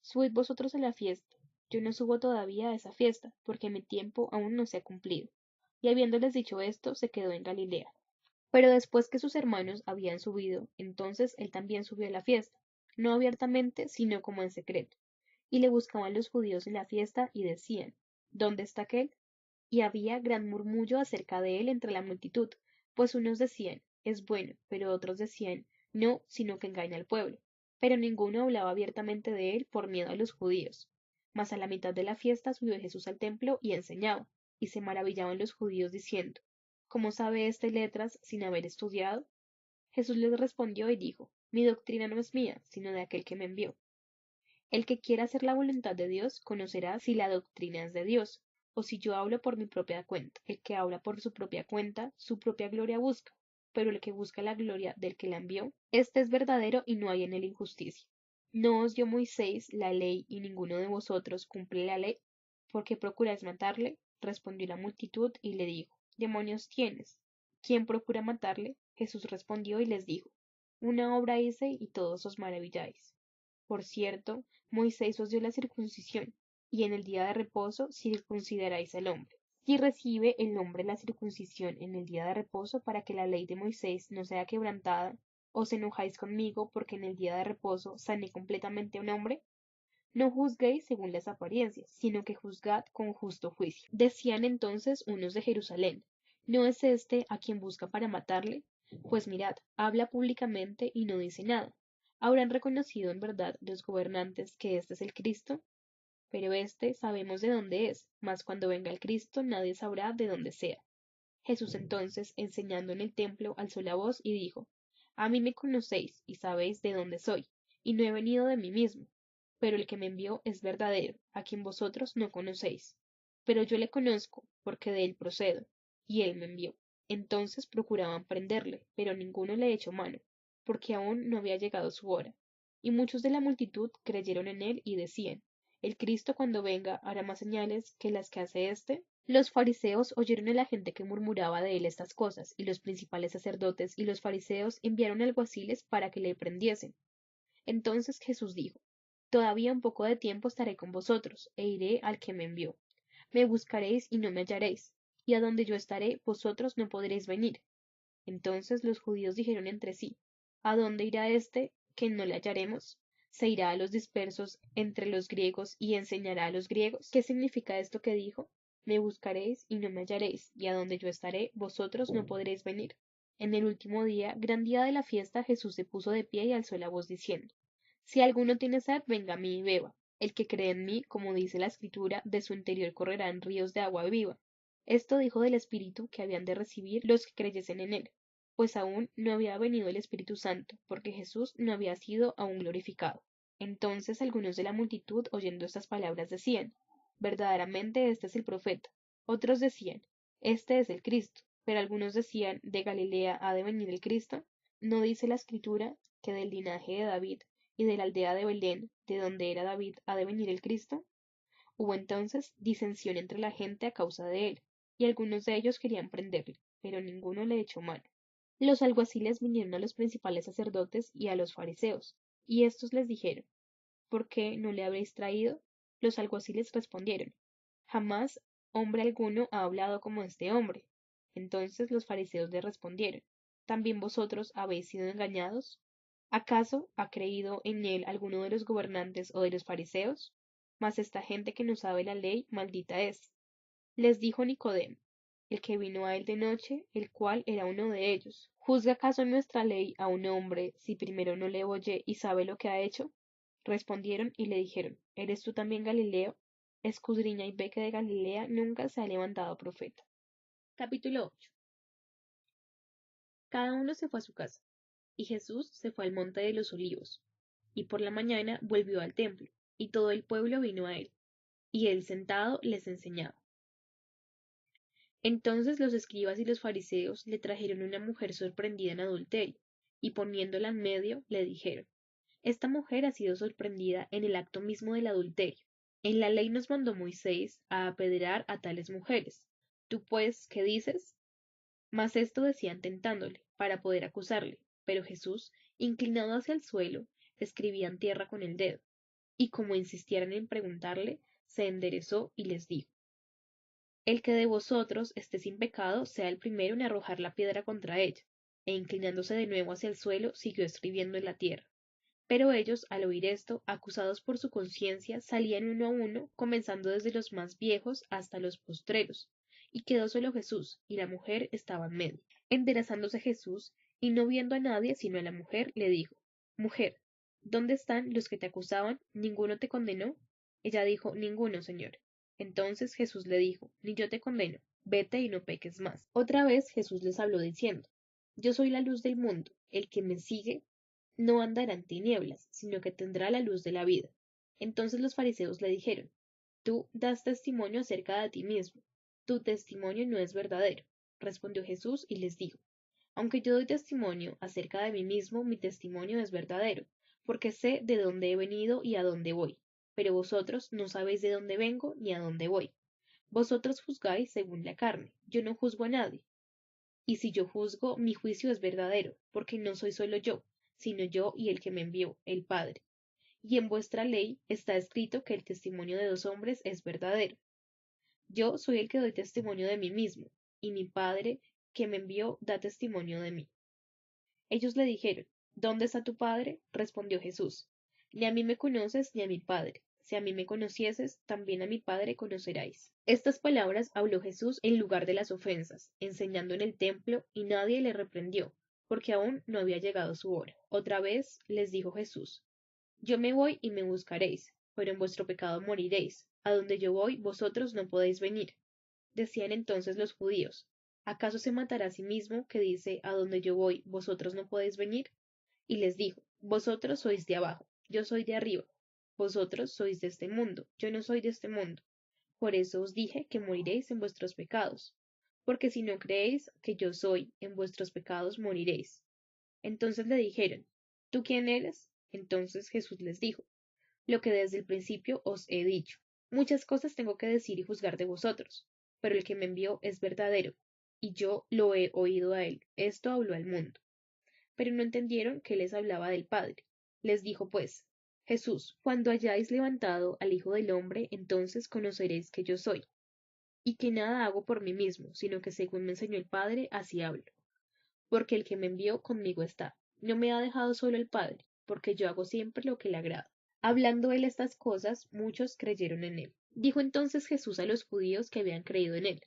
Subid vosotros a la fiesta. Yo no subo todavía a esa fiesta, porque mi tiempo aún no se ha cumplido. Y habiéndoles dicho esto, se quedó en Galilea. Pero después que sus hermanos habían subido, entonces él también subió a la fiesta, no abiertamente, sino como en secreto. Y le buscaban los judíos en la fiesta y decían, ¿dónde está aquel? Y había gran murmullo acerca de él entre la multitud, pues unos decían, es bueno, pero otros decían, no, sino que engaña al pueblo. Pero ninguno hablaba abiertamente de él por miedo a los judíos. Mas a la mitad de la fiesta subió Jesús al templo y enseñaba, y se maravillaban los judíos diciendo, ¿cómo sabe éste letras sin haber estudiado? Jesús les respondió y dijo, mi doctrina no es mía, sino de aquel que me envió. El que quiera hacer la voluntad de Dios conocerá si la doctrina es de Dios, o si yo hablo por mi propia cuenta. El que habla por su propia cuenta, su propia gloria busca, pero el que busca la gloria del que la envió, éste es verdadero y no hay en él injusticia. ¿No os dio Moisés la ley y ninguno de vosotros cumple la ley? ¿Por qué procuráis matarle? Respondió la multitud y le dijo, demonios tienes. ¿Quién procura matarle? Jesús respondió y les dijo, una obra hice y todos os maravilláis. Por cierto, Moisés os dio la circuncisión, y en el día de reposo circuncidaréis al hombre. Si recibe el hombre la circuncisión en el día de reposo para que la ley de Moisés no sea quebrantada, ¿os enojáis conmigo porque en el día de reposo sané completamente a un hombre? No juzguéis según las apariencias, sino que juzgad con justo juicio. Decían entonces unos de Jerusalén, ¿no es este a quien busca para matarle? Pues mirad, habla públicamente y no dice nada. ¿Habrán reconocido en verdad los gobernantes que este es el Cristo? Pero este sabemos de dónde es, mas cuando venga el Cristo nadie sabrá de dónde sea. Jesús entonces, enseñando en el templo, alzó la voz y dijo, a mí me conocéis y sabéis de dónde soy, y no he venido de mí mismo, pero el que me envió es verdadero, a quien vosotros no conocéis. Pero yo le conozco, porque de él procedo, y él me envió. Entonces procuraban prenderle, pero ninguno le echó mano, porque aún no había llegado su hora. Y muchos de la multitud creyeron en él y decían, el Cristo cuando venga hará más señales que las que hace éste. Los fariseos oyeron a la gente que murmuraba de él estas cosas, y los principales sacerdotes y los fariseos enviaron alguaciles para que le prendiesen. Entonces Jesús dijo, todavía un poco de tiempo estaré con vosotros, e iré al que me envió. Me buscaréis y no me hallaréis, y a donde yo estaré vosotros no podréis venir. Entonces los judíos dijeron entre sí, ¿a dónde irá éste que no le hallaremos? ¿Se irá a los dispersos entre los griegos y enseñará a los griegos? ¿Qué significa esto que dijo? Me buscaréis y no me hallaréis, y a donde yo estaré vosotros no podréis venir. En el último día, gran día de la fiesta, Jesús se puso de pie y alzó la voz diciendo, si alguno tiene sed, venga a mí y beba. El que cree en mí, como dice la Escritura, de su interior correrán ríos de agua viva. Esto dijo del Espíritu que habían de recibir los que creyesen en él, pues aún no había venido el Espíritu Santo, porque Jesús no había sido aún glorificado. Entonces algunos de la multitud, oyendo estas palabras, decían, verdaderamente este es el profeta. Otros decían, este es el Cristo. Pero algunos decían, ¿de Galilea ha de venir el Cristo? ¿No dice la Escritura que del linaje de David y de la aldea de Belén, de donde era David, ha de venir el Cristo? Hubo entonces disensión entre la gente a causa de él, y algunos de ellos querían prenderle, pero ninguno le echó mano. Los alguaciles vinieron a los principales sacerdotes y a los fariseos, y éstos les dijeron, ¿por qué no le habéis traído? Los alguaciles respondieron, jamás hombre alguno ha hablado como este hombre. Entonces los fariseos le respondieron, ¿también vosotros habéis sido engañados? ¿Acaso ha creído en él alguno de los gobernantes o de los fariseos? Mas esta gente que no sabe la ley, maldita es. Les dijo Nicodemo, el que vino a él de noche, el cual era uno de ellos. ¿Juzga acaso nuestra ley a un hombre si primero no le oye y sabe lo que ha hecho? Respondieron y le dijeron, ¿eres tú también Galileo? Escudriña y ve que de Galilea nunca se ha levantado profeta. Capítulo 8. Cada uno se fue a su casa, y Jesús se fue al monte de los olivos, y por la mañana volvió al templo, y todo el pueblo vino a él, y él sentado les enseñaba. Entonces los escribas y los fariseos le trajeron una mujer sorprendida en adulterio, y poniéndola en medio, le dijeron, esta mujer ha sido sorprendida en el acto mismo del adulterio. En la ley nos mandó Moisés a apedrear a tales mujeres. ¿Tú pues qué dices? Mas esto decían tentándole, para poder acusarle. Pero Jesús, inclinado hacia el suelo, escribía en tierra con el dedo. Y como insistieran en preguntarle, se enderezó y les dijo: El que de vosotros esté sin pecado sea el primero en arrojar la piedra contra ella. E inclinándose de nuevo hacia el suelo, siguió escribiendo en la tierra. Pero ellos, al oír esto, acusados por su conciencia, salían uno a uno, comenzando desde los más viejos hasta los postreros. Y quedó solo Jesús, y la mujer estaba en medio. Enderezándose Jesús, y no viendo a nadie sino a la mujer, le dijo: Mujer, ¿dónde están los que te acusaban? ¿Ninguno te condenó? Ella dijo: Ninguno, Señor. Entonces Jesús le dijo: Ni yo te condeno, vete y no peques más. Otra vez Jesús les habló diciendo: Yo soy la luz del mundo, el que me sigue no andará en tinieblas, sino que tendrá la luz de la vida. Entonces los fariseos le dijeron: Tú das testimonio acerca de ti mismo, tu testimonio no es verdadero. Respondió Jesús y les dijo: Aunque yo doy testimonio acerca de mí mismo, mi testimonio es verdadero, porque sé de dónde he venido y a dónde voy. Pero vosotros no sabéis de dónde vengo ni a dónde voy. Vosotros juzgáis según la carne, yo no juzgo a nadie. Y si yo juzgo, mi juicio es verdadero, porque no soy solo yo, sino yo y el que me envió, el Padre. Y en vuestra ley está escrito que el testimonio de dos hombres es verdadero. Yo soy el que doy testimonio de mí mismo, y mi Padre, que me envió, da testimonio de mí. Ellos le dijeron: ¿Dónde está tu Padre? Respondió Jesús: Ni a mí me conoces ni a mi Padre. Si a mí me conocieses, también a mi Padre conoceráis. Estas palabras habló Jesús en lugar de las ofensas, enseñando en el templo, y nadie le reprendió, porque aún no había llegado su hora. Otra vez les dijo Jesús: Yo me voy y me buscaréis, pero en vuestro pecado moriréis. A donde yo voy, vosotros no podéis venir. Decían entonces los judíos: ¿Acaso se matará a sí mismo, que dice: A donde yo voy, vosotros no podéis venir? Y les dijo: Vosotros sois de abajo, yo soy de arriba. Vosotros sois de este mundo, yo no soy de este mundo. Por eso os dije que moriréis en vuestros pecados. Porque si no creéis que yo soy, en vuestros pecados moriréis. Entonces le dijeron: ¿Tú quién eres? Entonces Jesús les dijo: Lo que desde el principio os he dicho. Muchas cosas tengo que decir y juzgar de vosotros, pero el que me envió es verdadero, y yo lo he oído a él. Esto habló al mundo. Pero no entendieron que les hablaba del Padre. Les dijo pues Jesús: Cuando hayáis levantado al Hijo del hombre, entonces conoceréis que yo soy, y que nada hago por mí mismo, sino que según me enseñó el Padre, así hablo. Porque el que me envió conmigo está. No me ha dejado solo el Padre, porque yo hago siempre lo que le agrada. Hablando él estas cosas, muchos creyeron en él. Dijo entonces Jesús a los judíos que habían creído en él: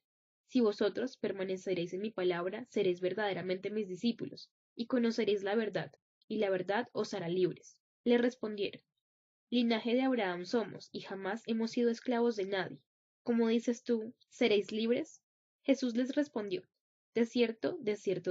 Si vosotros permaneceréis en mi palabra, seréis verdaderamente mis discípulos, y conoceréis la verdad, y la verdad os hará libres. Le respondieron: Linaje de Abraham somos, y jamás hemos sido esclavos de nadie. Como dices tú, ¿seréis libres? Jesús les respondió: de cierto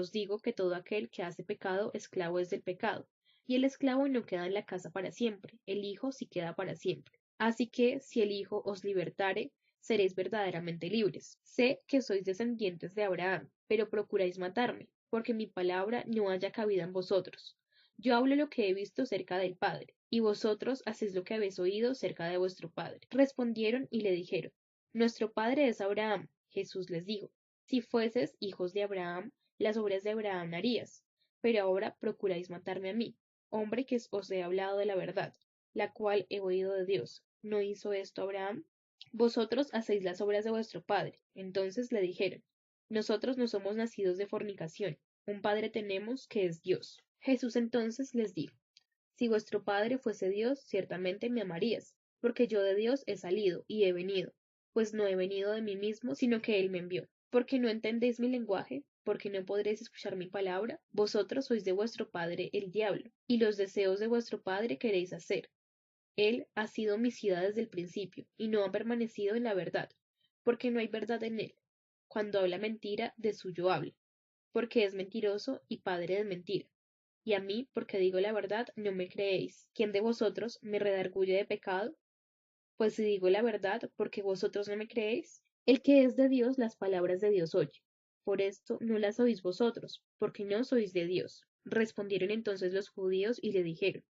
os digo que todo aquel que hace pecado, esclavo es del pecado. Y el esclavo no queda en la casa para siempre, el Hijo sí queda para siempre. Así que, si el Hijo os libertare, seréis verdaderamente libres. Sé que sois descendientes de Abraham, pero procuráis matarme, porque mi palabra no haya cabida en vosotros. Yo hablo lo que he visto cerca del Padre, y vosotros hacéis lo que habéis oído cerca de vuestro padre. Respondieron y le dijeron: Nuestro padre es Abraham. Jesús les dijo: Si fueses hijos de Abraham, las obras de Abraham harías. Pero ahora procuráis matarme a mí, hombre que os he hablado de la verdad, la cual he oído de Dios. ¿No hizo esto Abraham? Vosotros hacéis las obras de vuestro padre. Entonces le dijeron: Nosotros no somos nacidos de fornicación, un padre tenemos que es Dios. Jesús entonces les dijo: Si vuestro Padre fuese Dios, ciertamente me amarías, porque yo de Dios he salido y he venido, pues no he venido de mí mismo, sino que Él me envió. Porque no entendéis mi lenguaje, porque no podréis escuchar mi palabra, vosotros sois de vuestro padre el diablo, y los deseos de vuestro padre queréis hacer. Él ha sido homicida desde el principio, y no ha permanecido en la verdad, porque no hay verdad en él. Cuando habla mentira, de suyo habla, porque es mentiroso y padre de mentira. Y a mí, porque digo la verdad, no me creéis. ¿Quién de vosotros me redarguye de pecado? Pues si digo la verdad, ¿porque vosotros no me creéis? El que es de Dios, las palabras de Dios oye. Por esto no las oís vosotros, porque no sois de Dios. Respondieron entonces los judíos y le dijeron: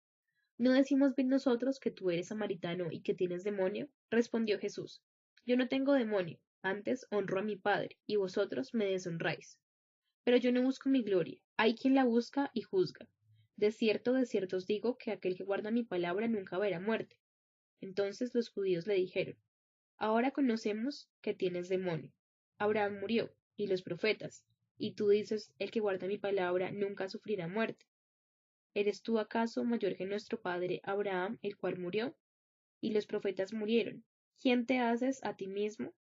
¿No decimos bien nosotros que tú eres samaritano y que tienes demonio? Respondió Jesús, yo no tengo demonio, antes honro a mi Padre, y vosotros me deshonráis. Pero yo no busco mi gloria, hay quien la busca y juzga. De cierto os digo que aquel que guarda mi palabra nunca verá muerte. Entonces los judíos le dijeron, ahora conocemos que tienes demonio. Abraham murió, y los profetas, y tú dices, el que guarda mi palabra nunca sufrirá muerte. ¿Eres tú acaso mayor que nuestro padre Abraham, el cual murió? Y los profetas murieron. ¿Quién te haces a ti mismo?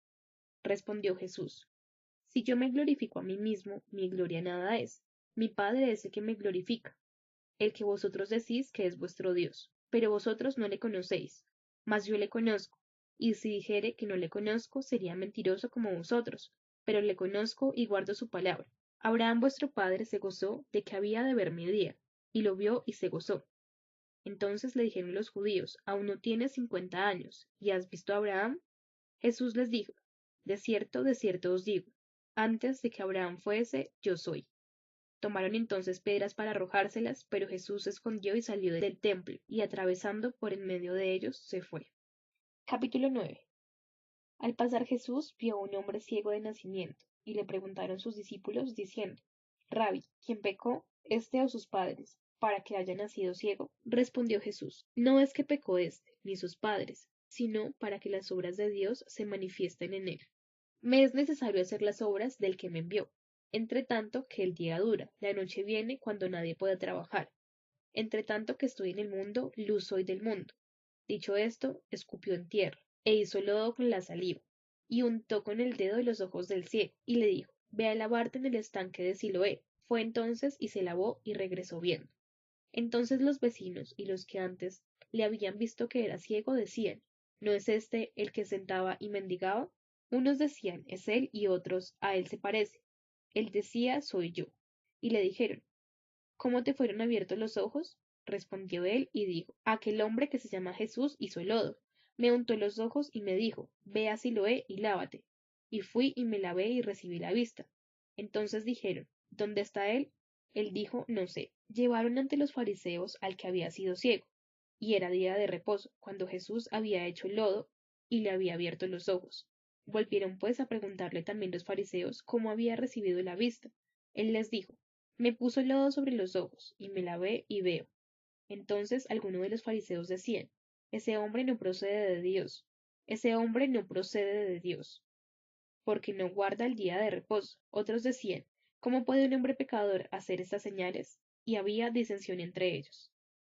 Respondió Jesús. Si yo me glorifico a mí mismo, mi gloria nada es. Mi Padre es el que me glorifica, el que vosotros decís que es vuestro Dios. Pero vosotros no le conocéis, mas yo le conozco. Y si dijere que no le conozco, sería mentiroso como vosotros, pero le conozco y guardo su palabra. Abraham vuestro padre se gozó de que había de ver mi día, y lo vio y se gozó. Entonces le dijeron los judíos, aún no tienes 50 años, ¿y has visto a Abraham? Jesús les dijo, de cierto os digo, antes de que Abraham fuese, yo soy. Tomaron entonces piedras para arrojárselas, pero Jesús se escondió y salió del templo, y atravesando por en medio de ellos, se fue. Capítulo 9. Al pasar Jesús vio a un hombre ciego de nacimiento, y le preguntaron sus discípulos, diciendo, Rabi, ¿quién pecó, este o sus padres, para que haya nacido ciego? Respondió Jesús, no es que pecó este, ni sus padres, sino para que las obras de Dios se manifiesten en él. Me es necesario hacer las obras del que me envió. Entre tanto que el día dura, la noche viene cuando nadie puede trabajar. Entre tanto que estoy en el mundo, luz soy del mundo. Dicho esto, escupió en tierra, e hizo lodo con la saliva, y untó con el dedo los ojos del ciego, y le dijo, Ve a lavarte en el estanque de Siloé. Fue entonces y se lavó y regresó viendo. Entonces los vecinos y los que antes le habían visto que era ciego decían, ¿no es este el que sentaba y mendigaba? Unos decían, es él, y otros, a él se parece. Él decía, soy yo. Y le dijeron, ¿cómo te fueron abiertos los ojos? Respondió él y dijo, aquel hombre que se llama Jesús hizo lodo, me untó los ojos y me dijo, ve a Siloé y lávate. Y fui y me lavé y recibí la vista. Entonces dijeron, ¿dónde está él? Él dijo, no sé. Llevaron ante los fariseos al que había sido ciego, y era día de reposo, cuando Jesús había hecho el lodo y le había abierto los ojos. Volvieron pues a preguntarle también los fariseos cómo había recibido la vista. Él les dijo, me puso lodo sobre los ojos, y me lavé y veo. Entonces algunos de los fariseos decían, ese hombre no procede de Dios, ese hombre no procede de Dios, porque no guarda el día de reposo. Otros decían, ¿cómo puede un hombre pecador hacer estas señales? Y había disensión entre ellos.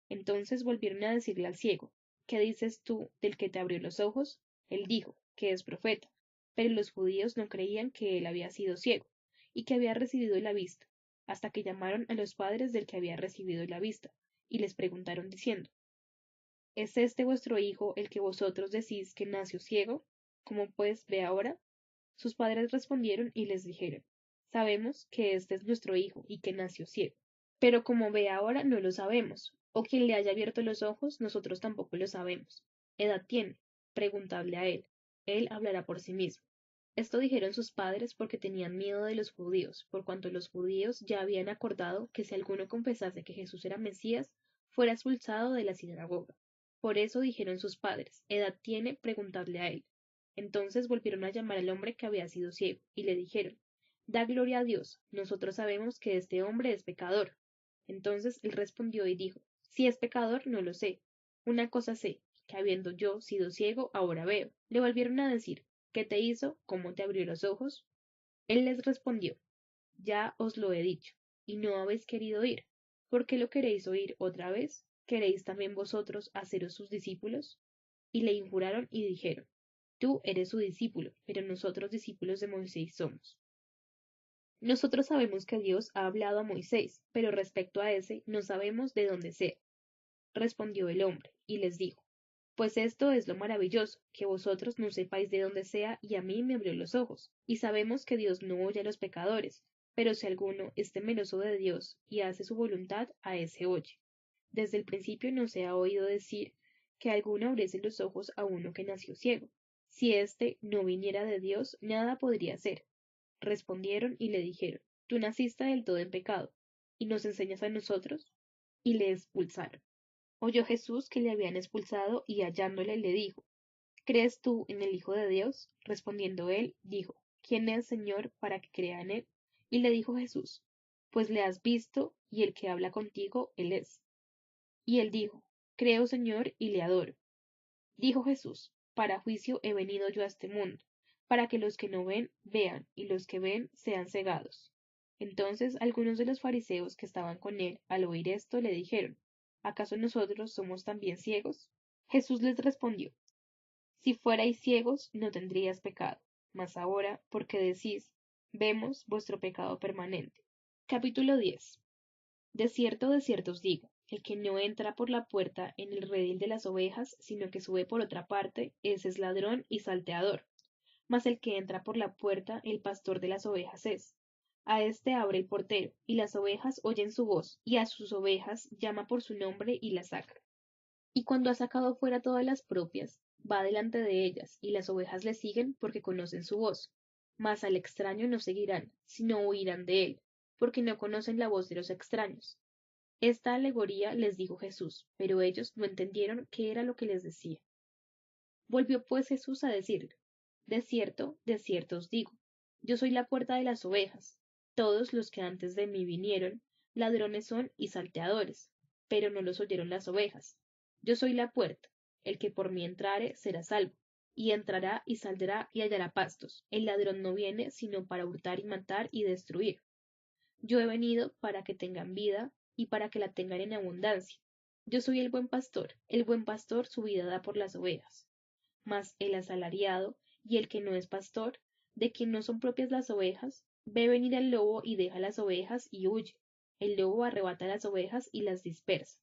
Entonces volvieron a decirle al ciego, ¿qué dices tú del que te abrió los ojos? Él dijo, que es profeta. Pero los judíos no creían que él había sido ciego, y que había recibido la vista, hasta que llamaron a los padres del que había recibido la vista, y les preguntaron diciendo, ¿es este vuestro hijo el que vosotros decís que nació ciego? ¿Cómo pues ve ahora? Sus padres respondieron y les dijeron, sabemos que este es nuestro hijo y que nació ciego, pero como ve ahora no lo sabemos, o quien le haya abierto los ojos, nosotros tampoco lo sabemos. ¿Edad tiene? Preguntadle a él hablará por sí mismo. Esto dijeron sus padres porque tenían miedo de los judíos, por cuanto los judíos ya habían acordado que si alguno confesase que Jesús era Mesías, fuera expulsado de la sinagoga. Por eso dijeron sus padres, ¿edad tiene? Preguntadle a él. Entonces volvieron a llamar al hombre que había sido ciego, y le dijeron, Da gloria a Dios, nosotros sabemos que este hombre es pecador. Entonces él respondió y dijo, Si es pecador, no lo sé. Una cosa sé, que habiendo yo sido ciego, ahora veo. Le volvieron a decir, ¿qué te hizo? ¿Cómo te abrió los ojos? Él les respondió, Ya os lo he dicho, y no habéis querido ir. ¿Por qué lo queréis oír otra vez? ¿Queréis también vosotros haceros sus discípulos? Y le injuraron y dijeron, Tú eres su discípulo, pero nosotros discípulos de Moisés somos. Nosotros sabemos que Dios ha hablado a Moisés, pero respecto a ese no sabemos de dónde sea. Respondió el hombre, y les dijo, Pues esto es lo maravilloso, que vosotros no sepáis de dónde sea, y a mí me abrió los ojos. Y sabemos que Dios no oye a los pecadores, pero si alguno es temeroso de Dios y hace su voluntad, a ese oye. Desde el principio no se ha oído decir que alguno abriese los ojos a uno que nació ciego. Si éste no viniera de Dios, nada podría hacer. Respondieron y le dijeron, Tú naciste del todo en pecado, ¿y nos enseñas a nosotros? Y le expulsaron. Oyó Jesús que le habían expulsado y hallándole le dijo, ¿crees tú en el Hijo de Dios? Respondiendo él, dijo, ¿quién es, Señor, para que crea en él? Y le dijo Jesús, pues le has visto, y el que habla contigo, él es. Y él dijo, creo, Señor, y le adoro. Dijo Jesús, para juicio he venido yo a este mundo, para que los que no ven, vean, y los que ven, sean cegados. Entonces algunos de los fariseos que estaban con él, al oír esto, le dijeron, ¿acaso nosotros somos también ciegos? Jesús les respondió, si fuerais ciegos, no tendríais pecado, mas ahora, porque decís, vemos, vuestro pecado permanente. Capítulo 10. De cierto os digo, el que no entra por la puerta en el redil de las ovejas, sino que sube por otra parte, ese es ladrón y salteador. Mas el que entra por la puerta, el pastor de las ovejas es. A éste abre el portero, y las ovejas oyen su voz, y a sus ovejas llama por su nombre y las saca. Y cuando ha sacado fuera todas las propias, va delante de ellas, y las ovejas le siguen porque conocen su voz. Mas al extraño no seguirán, sino huirán de él, porque no conocen la voz de los extraños. Esta alegoría les dijo Jesús, pero ellos no entendieron qué era lo que les decía. Volvió pues Jesús a decirle, de cierto os digo, yo soy la puerta de las ovejas. Todos los que antes de mí vinieron, ladrones son y salteadores, pero no los oyeron las ovejas. Yo soy la puerta, el que por mí entrare será salvo, y entrará y saldrá y hallará pastos. El ladrón no viene sino para hurtar y matar y destruir. Yo he venido para que tengan vida y para que la tengan en abundancia. Yo soy el buen pastor su vida da por las ovejas. Mas el asalariado y el que no es pastor, de quien no son propias las ovejas, ve venir al lobo y deja las ovejas y huye. El lobo arrebata las ovejas y las dispersa.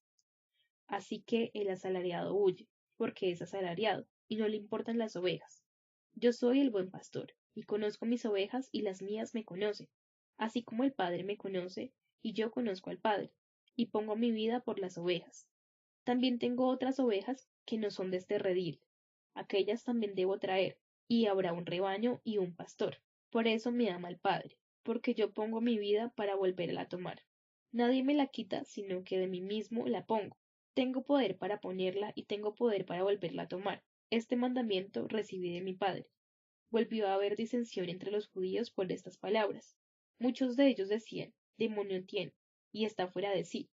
Así que el asalariado huye, porque es asalariado, y no le importan las ovejas. Yo soy el buen pastor, y conozco mis ovejas y las mías me conocen, así como el Padre me conoce, y yo conozco al Padre, y pongo mi vida por las ovejas. También tengo otras ovejas que no son de este redil. Aquellas también debo traer, y habrá un rebaño y un pastor. Por eso me ama el Padre, porque yo pongo mi vida para volverla a tomar. Nadie me la quita, sino que de mí mismo la pongo. Tengo poder para ponerla y tengo poder para volverla a tomar. Este mandamiento recibí de mi Padre. Volvió a haber disensión entre los judíos por estas palabras. Muchos de ellos decían, demonio tiene, y está fuera de sí.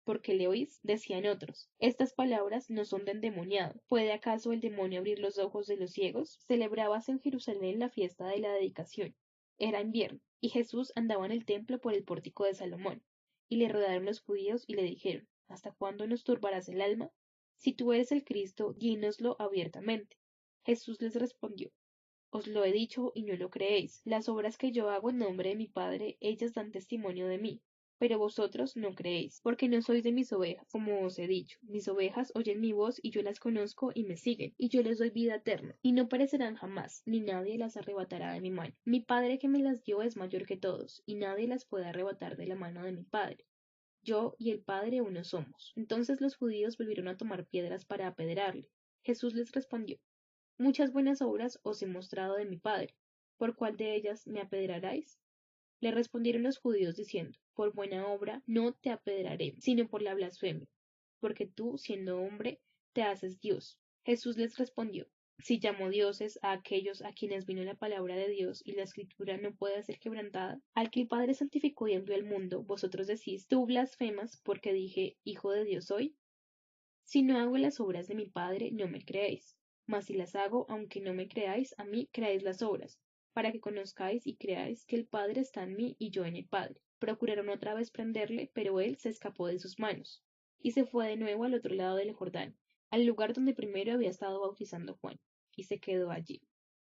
¿Porque le oís? Decían otros. Estas palabras no son de endemoniado. ¿Puede acaso el demonio abrir los ojos de los ciegos? Celebrábase en Jerusalén la fiesta de la dedicación. Era invierno, y Jesús andaba en el templo por el pórtico de Salomón. Y le rodearon los judíos y le dijeron, ¿hasta cuándo nos turbarás el alma? Si tú eres el Cristo, dínoslo abiertamente. Jesús les respondió, os lo he dicho y no lo creéis. Las obras que yo hago en nombre de mi Padre, ellas dan testimonio de mí. Pero vosotros no creéis, porque no sois de mis ovejas, como os he dicho. Mis ovejas oyen mi voz y yo las conozco y me siguen, y yo les doy vida eterna, y no perecerán jamás, ni nadie las arrebatará de mi mano. Mi Padre que me las dio es mayor que todos, y nadie las puede arrebatar de la mano de mi Padre. Yo y el Padre uno somos. Entonces los judíos volvieron a tomar piedras para apedrearle. Jesús les respondió, muchas buenas obras os he mostrado de mi Padre. ¿Por cuál de ellas me apedrearéis? Le respondieron los judíos diciendo, por buena obra no te apedrearemos, sino por la blasfemia, porque tú, siendo hombre, te haces Dios. Jesús les respondió, si llamo dioses a aquellos a quienes vino la palabra de Dios y la escritura no puede ser quebrantada, al que el Padre santificó y envió al mundo, vosotros decís, tú blasfemas porque dije, Hijo de Dios soy. Si no hago las obras de mi Padre, no me creéis. Mas si las hago, aunque no me creáis, a mí creáis las obras, para que conozcáis y creáis que el Padre está en mí y yo en el Padre. Procuraron otra vez prenderle, pero él se escapó de sus manos, y se fue de nuevo al otro lado del Jordán, al lugar donde primero había estado bautizando Juan, y se quedó allí.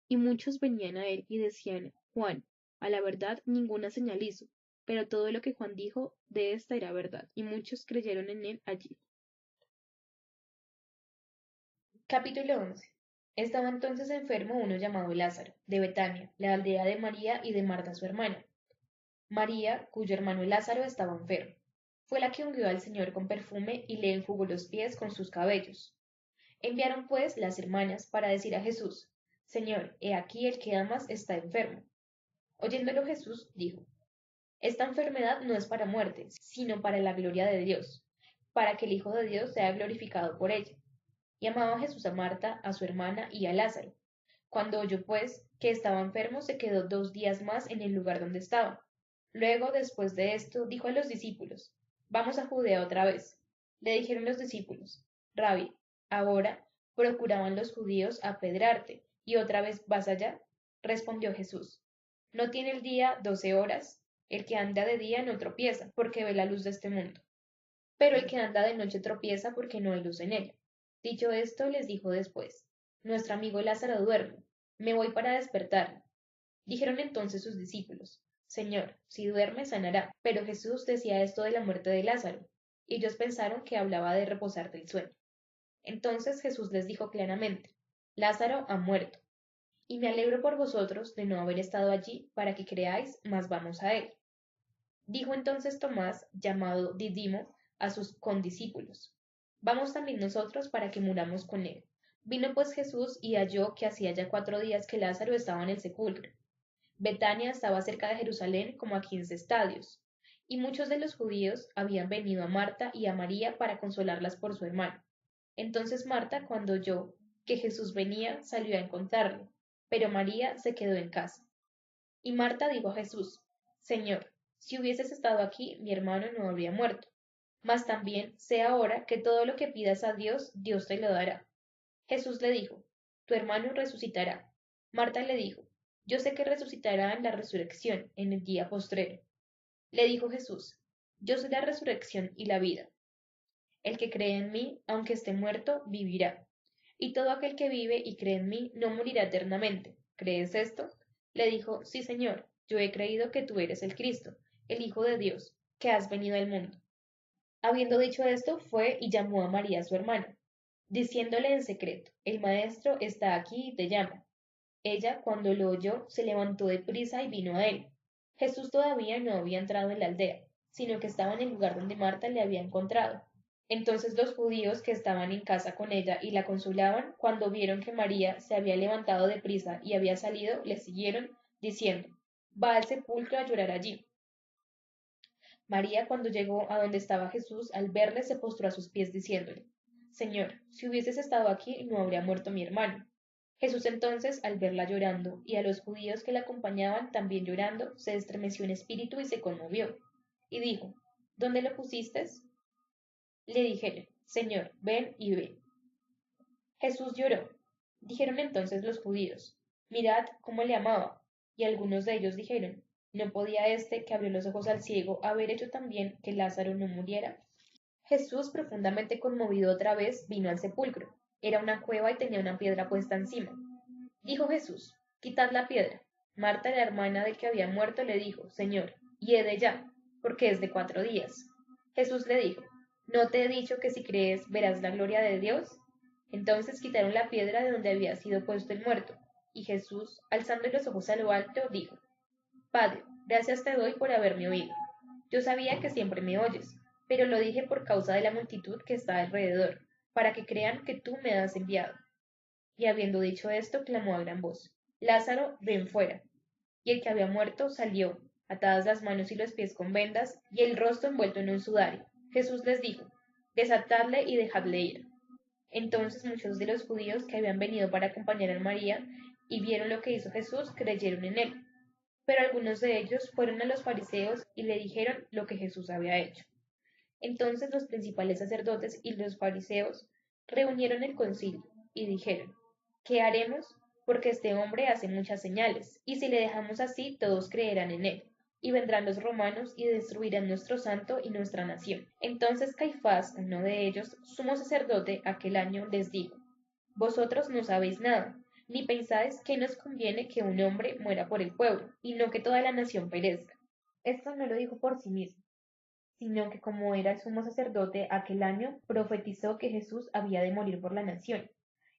Y muchos venían a él y decían, Juan, a la verdad ninguna señal hizo, pero todo lo que Juan dijo de esta era verdad, y muchos creyeron en él allí. Capítulo 11. Estaba entonces enfermo uno llamado Lázaro, de Betania, la aldea de María y de Marta su hermana. María, cuyo hermano Lázaro estaba enfermo, fue la que ungió al Señor con perfume y le enjugó los pies con sus cabellos. Enviaron pues las hermanas para decir a Jesús, Señor, he aquí el que amas está enfermo. Oyéndolo Jesús dijo, esta enfermedad no es para muerte, sino para la gloria de Dios, para que el Hijo de Dios sea glorificado por ella. Y amaba Jesús a Marta, a su hermana y a Lázaro. Cuando oyó, pues, que estaba enfermo, se quedó 2 días más en el lugar donde estaba. Luego, después de esto, dijo a los discípulos, Vamos a Judea otra vez. Le dijeron los discípulos, Rabbi, ahora procuraban los judíos apedrearte, ¿y otra vez vas allá? Respondió Jesús, ¿no tiene el día 12 horas? El que anda de día no tropieza, porque ve la luz de este mundo. Pero el que anda de noche tropieza porque no hay luz en él. Dicho esto, les dijo después, Nuestro amigo Lázaro duerme, me voy para despertarlo. Dijeron entonces sus discípulos, Señor, si duerme sanará. Pero Jesús decía esto de la muerte de Lázaro, y ellos pensaron que hablaba de reposar del sueño. Entonces Jesús les dijo claramente, Lázaro ha muerto, y me alegro por vosotros de no haber estado allí para que creáis, mas vamos a él. Dijo entonces Tomás, llamado Didimo, a sus condiscípulos, Vamos también nosotros para que muramos con él. Vino pues Jesús y halló que hacía ya 4 días que Lázaro estaba en el sepulcro. Betania estaba cerca de Jerusalén como a 15 estadios, y muchos de los judíos habían venido a Marta y a María para consolarlas por su hermano. Entonces Marta, cuando oyó que Jesús venía, salió a encontrarlo, pero María se quedó en casa. Y Marta dijo a Jesús, Señor, si hubieses estado aquí, mi hermano no habría muerto. Mas también sé ahora que todo lo que pidas a Dios, Dios te lo dará. Jesús le dijo, Tu hermano resucitará. Marta le dijo, Yo sé que resucitará en la resurrección, en el día postrero. Le dijo Jesús, Yo soy la resurrección y la vida. El que cree en mí, aunque esté muerto, vivirá. Y todo aquel que vive y cree en mí no morirá eternamente. ¿Crees esto? Le dijo, Sí, Señor, yo he creído que tú eres el Cristo, el Hijo de Dios, que has venido al mundo. Habiendo dicho esto, fue y llamó a María su hermana, diciéndole en secreto, El Maestro está aquí y te llama. Ella, cuando lo oyó, se levantó de prisa y vino a él. Jesús todavía no había entrado en la aldea, sino que estaba en el lugar donde Marta le había encontrado. Entonces los judíos que estaban en casa con ella y la consolaban, cuando vieron que María se había levantado de prisa y había salido, le siguieron, diciendo, Va al sepulcro a llorar allí. María, cuando llegó a donde estaba Jesús, al verle, se postró a sus pies, diciéndole, Señor, si hubieses estado aquí, no habría muerto mi hermano. Jesús entonces, al verla llorando, y a los judíos que la acompañaban también llorando, se estremeció en espíritu y se conmovió, y dijo, ¿Dónde lo pusiste? Le dijeron, Señor, ven y ve. Jesús lloró. Dijeron entonces los judíos, Mirad cómo le amaba. Y algunos de ellos dijeron, ¿no podía éste que abrió los ojos al ciego haber hecho también que Lázaro no muriera? Jesús, profundamente conmovido otra vez, vino al sepulcro. Era una cueva y tenía una piedra puesta encima. Dijo Jesús, Quitad la piedra. Marta, la hermana del que había muerto, le dijo, Señor, hiede ya, porque es de 4 días. Jesús le dijo, ¿no te he dicho que si crees verás la gloria de Dios? Entonces quitaron la piedra de donde había sido puesto el muerto. Y Jesús, alzando los ojos a lo alto, dijo, Padre, gracias te doy por haberme oído. Yo sabía que siempre me oyes, pero lo dije por causa de la multitud que está alrededor, para que crean que tú me has enviado. Y habiendo dicho esto, clamó a gran voz, Lázaro, ven fuera. Y el que había muerto salió, atadas las manos y los pies con vendas, y el rostro envuelto en un sudario. Jesús les dijo, Desatadle y dejadle ir. Entonces muchos de los judíos que habían venido para acompañar a María y vieron lo que hizo Jesús, creyeron en él. Pero algunos de ellos fueron a los fariseos y le dijeron lo que Jesús había hecho. Entonces los principales sacerdotes y los fariseos reunieron el concilio y dijeron, ¿qué haremos? Porque este hombre hace muchas señales, y si le dejamos así, todos creerán en él, y vendrán los romanos y destruirán nuestro santo y nuestra nación. Entonces Caifás, uno de ellos, sumo sacerdote, aquel año, les dijo, Vosotros no sabéis nada, ni pensáis que nos conviene que un hombre muera por el pueblo, y no que toda la nación perezca. Esto no lo dijo por sí mismo, sino que como era el sumo sacerdote aquel año, profetizó que Jesús había de morir por la nación,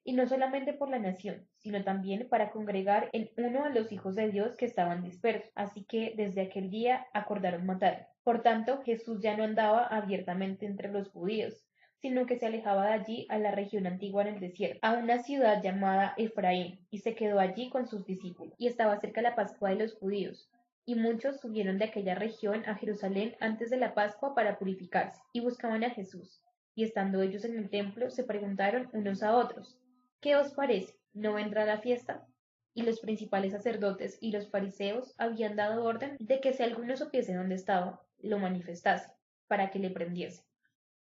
y no solamente por la nación, sino también para congregar en uno a los hijos de Dios que estaban dispersos. Así que desde aquel día acordaron matar. Por tanto, Jesús ya no andaba abiertamente entre los judíos, sino que se alejaba de allí a la región antigua en el desierto, a una ciudad llamada Efraín, y se quedó allí con sus discípulos. Y estaba cerca la Pascua de los judíos. Y muchos subieron de aquella región a Jerusalén antes de la Pascua para purificarse, y buscaban a Jesús. Y estando ellos en el templo, se preguntaron unos a otros, ¿qué os parece? ¿No vendrá la fiesta? Y los principales sacerdotes y los fariseos habían dado orden de que si alguno supiese dónde estaba, lo manifestase, para que le prendiese.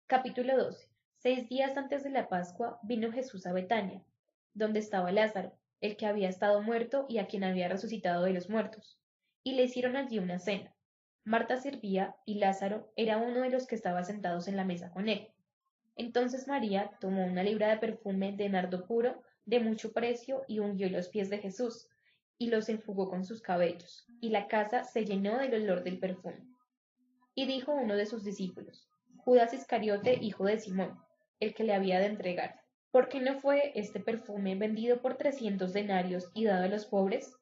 Capítulo 12. 6 días antes de la Pascua vino Jesús a Betania, donde estaba Lázaro, el que había estado muerto y a quien había resucitado de los muertos, y le hicieron allí una cena. Marta servía y Lázaro era uno de los que estaba sentados en la mesa con él. Entonces María tomó una libra de perfume de nardo puro, de mucho precio, y ungió los pies de Jesús, y los enjugó con sus cabellos, y la casa se llenó del olor del perfume. Y dijo uno de sus discípulos, Judas Iscariote, hijo de Simón, el que le había de entregar, ¿por qué no fue este perfume vendido por 300 denarios y dado a los pobres?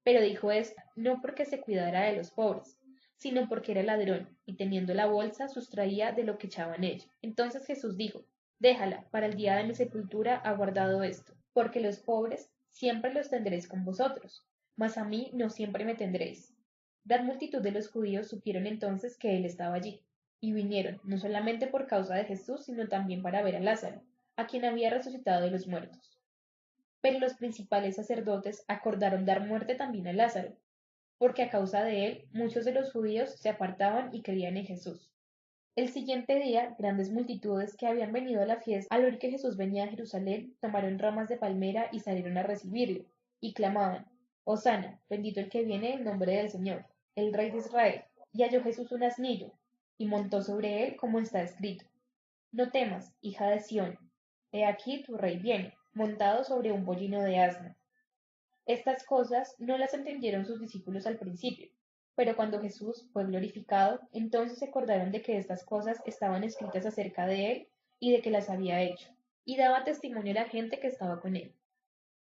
Pero dijo esto, no porque se cuidara de los pobres, sino porque era ladrón, y teniendo la bolsa sustraía de lo que echaba en ella. Entonces Jesús dijo, déjala, para el día de mi sepultura ha guardado esto, porque los pobres siempre los tendréis con vosotros, mas a mí no siempre me tendréis. Gran multitud de los judíos supieron entonces que él estaba allí, y vinieron, no solamente por causa de Jesús, sino también para ver a Lázaro, a quien había resucitado de los muertos. Pero los principales sacerdotes acordaron dar muerte también a Lázaro, porque a causa de él muchos de los judíos se apartaban y creían en Jesús. El siguiente día, grandes multitudes que habían venido a la fiesta al oír que Jesús venía a Jerusalén, tomaron ramas de palmera y salieron a recibirle, y clamaban, Hosana, bendito el que viene en nombre del Señor, el Rey de Israel. Y halló Jesús un asnillo, y montó sobre él como está escrito. No temas, hija de Sión, he aquí tu rey viene, montado sobre un pollino de asno. Estas cosas no las entendieron sus discípulos al principio, pero cuando Jesús fue glorificado, entonces se acordaron de que estas cosas estaban escritas acerca de él y de que las había hecho, y daba testimonio a la gente que estaba con él,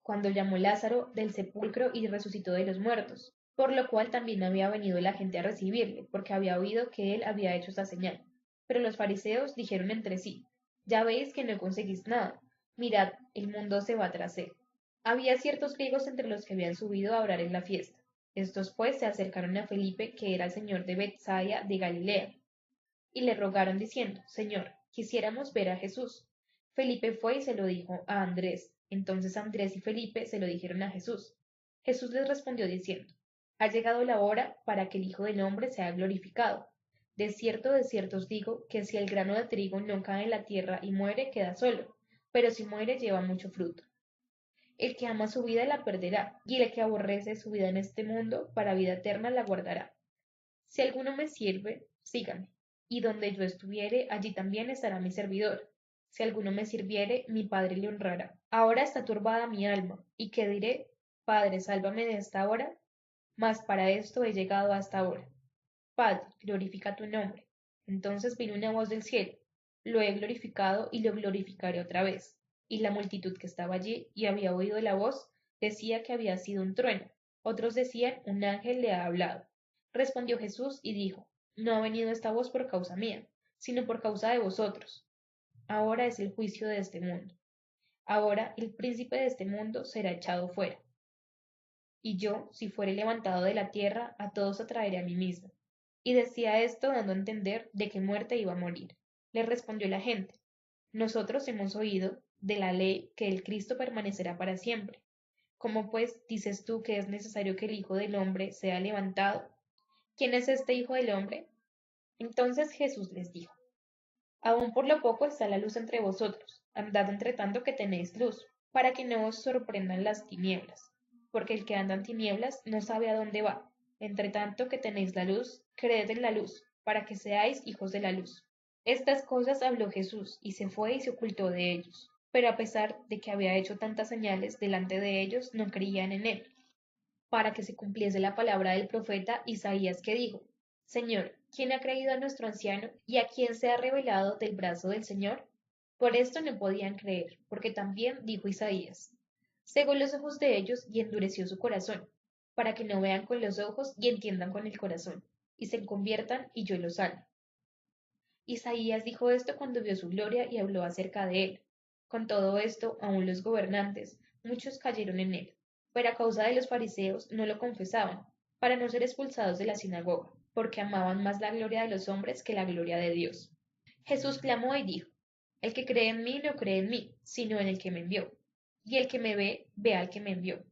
cuando llamó Lázaro del sepulcro y resucitó de los muertos, por lo cual también había venido la gente a recibirle, porque había oído que él había hecho esta señal. Pero los fariseos dijeron entre sí, ya veis que no conseguís nada, mirad, el mundo se va tras él. Había ciertos griegos entre los que habían subido a orar en la fiesta. Estos pues se acercaron a Felipe, que era el señor de Bethsaida de Galilea, y le rogaron diciendo, Señor, quisiéramos ver a Jesús. Felipe fue y se lo dijo a Andrés. Entonces Andrés y Felipe se lo dijeron a Jesús. Jesús les respondió diciendo, ha llegado la hora para que el Hijo del Hombre sea glorificado. De cierto os digo, que si el grano de trigo no cae en la tierra y muere, queda solo, pero si muere lleva mucho fruto. El que ama su vida la perderá, y el que aborrece su vida en este mundo, para vida eterna la guardará. Si alguno me sirve, sígame, y donde yo estuviere, allí también estará mi servidor. Si alguno me sirviere, mi Padre le honrará. Ahora está turbada mi alma, ¿y qué diré? Padre, sálvame de esta hora, mas para esto he llegado hasta ahora. Padre, glorifica tu nombre. Entonces vino una voz del cielo, lo he glorificado y lo glorificaré otra vez. Y la multitud que estaba allí y había oído la voz decía que había sido un trueno. Otros decían, un ángel le ha hablado. Respondió Jesús y dijo, no ha venido esta voz por causa mía, sino por causa de vosotros. Ahora es el juicio de este mundo. Ahora el príncipe de este mundo será echado fuera. Y yo, si fuere levantado de la tierra, a todos atraeré a mí mismo. Y decía esto dando a entender de qué muerte iba a morir. Le respondió la gente, nosotros hemos oído de la ley que el Cristo permanecerá para siempre. ¿Cómo pues dices tú que es necesario que el Hijo del Hombre sea levantado? ¿Quién es este Hijo del Hombre? Entonces Jesús les dijo, aún por lo poco está la luz entre vosotros, andad entre tanto que tenéis luz, para que no os sorprendan las tinieblas, porque el que anda en tinieblas no sabe a dónde va. Entre tanto que tenéis la luz, creed en la luz, para que seáis hijos de la luz. Estas cosas habló Jesús, y se fue y se ocultó de ellos. Pero a pesar de que había hecho tantas señales delante de ellos, no creían en él, para que se cumpliese la palabra del profeta Isaías que dijo, Señor, ¿quién ha creído a nuestro anciano y a quién se ha revelado del brazo del Señor? Por esto no podían creer, porque también dijo Isaías, cegó los ojos de ellos y endureció su corazón, para que no vean con los ojos y entiendan con el corazón, y se conviertan y yo los sane. Isaías dijo esto cuando vio su gloria y habló acerca de él. Con todo esto, aun los gobernantes, muchos cayeron en él, pero a causa de los fariseos no lo confesaban, para no ser expulsados de la sinagoga, porque amaban más la gloria de los hombres que la gloria de Dios. Jesús clamó y dijo, El que cree en mí no cree en mí, sino en el que me envió. Y el que me ve, ve al que me envió.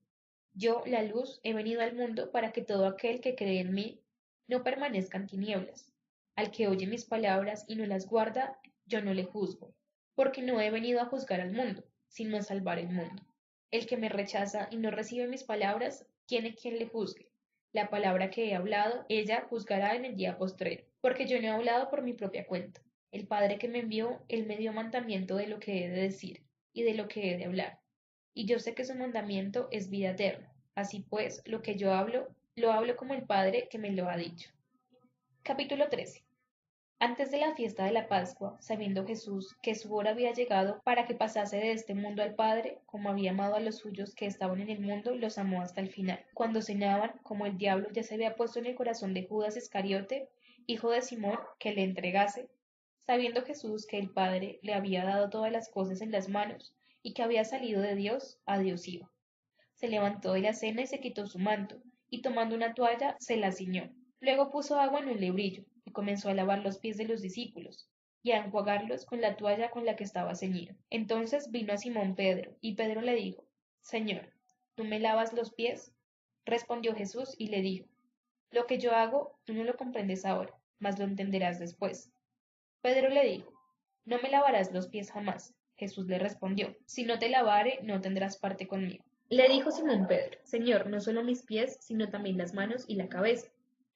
Yo, la luz, he venido al mundo para que todo aquel que cree en mí no permanezca en tinieblas. Al que oye mis palabras y no las guarda, yo no le juzgo, porque no he venido a juzgar al mundo, sino a salvar el mundo. El que me rechaza y no recibe mis palabras, tiene quien le juzgue. La palabra que he hablado, ella juzgará en el día postrero, porque yo no he hablado por mi propia cuenta. El Padre que me envió, él me dio mandamiento de lo que he de decir y de lo que he de hablar. Y yo sé que su mandamiento es vida eterna. Así pues, lo que yo hablo, lo hablo como el Padre que me lo ha dicho. Capítulo 13. Antes de la fiesta de la Pascua, sabiendo Jesús que su hora había llegado para que pasase de este mundo al Padre, como había amado a los suyos que estaban en el mundo, los amó hasta el final. Cuando cenaban, como el diablo ya se había puesto en el corazón de Judas Iscariote, hijo de Simón, que le entregase, sabiendo Jesús que el Padre le había dado todas las cosas en las manos, y que había salido de Dios, a Dios iba. Se levantó de la cena y se quitó su manto, y tomando una toalla se la ciñó. Luego puso agua en un lebrillo, y comenzó a lavar los pies de los discípulos, y a enjuagarlos con la toalla con la que estaba ceñido. Entonces vino a Simón Pedro, y Pedro le dijo, Señor, ¿tú me lavas los pies? Respondió Jesús y le dijo, lo que yo hago, tú no lo comprendes ahora, mas lo entenderás después. Pedro le dijo, no me lavarás los pies jamás. Jesús le respondió, si no te lavare, no tendrás parte conmigo. Le dijo Simón Pedro, Señor, no solo mis pies, sino también las manos y la cabeza.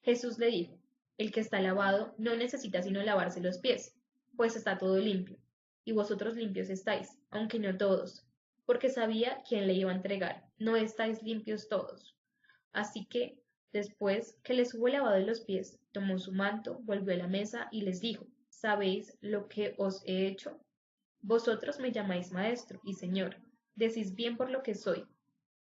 Jesús le dijo, el que está lavado no necesita sino lavarse los pies, pues está todo limpio. Y vosotros limpios estáis, aunque no todos, porque sabía quién le iba a entregar. No estáis limpios todos. Así que, después que les hubo lavado los pies, tomó su manto, volvió a la mesa y les dijo, ¿sabéis lo que os he hecho? Vosotros me llamáis maestro y señor, decís bien por lo que soy.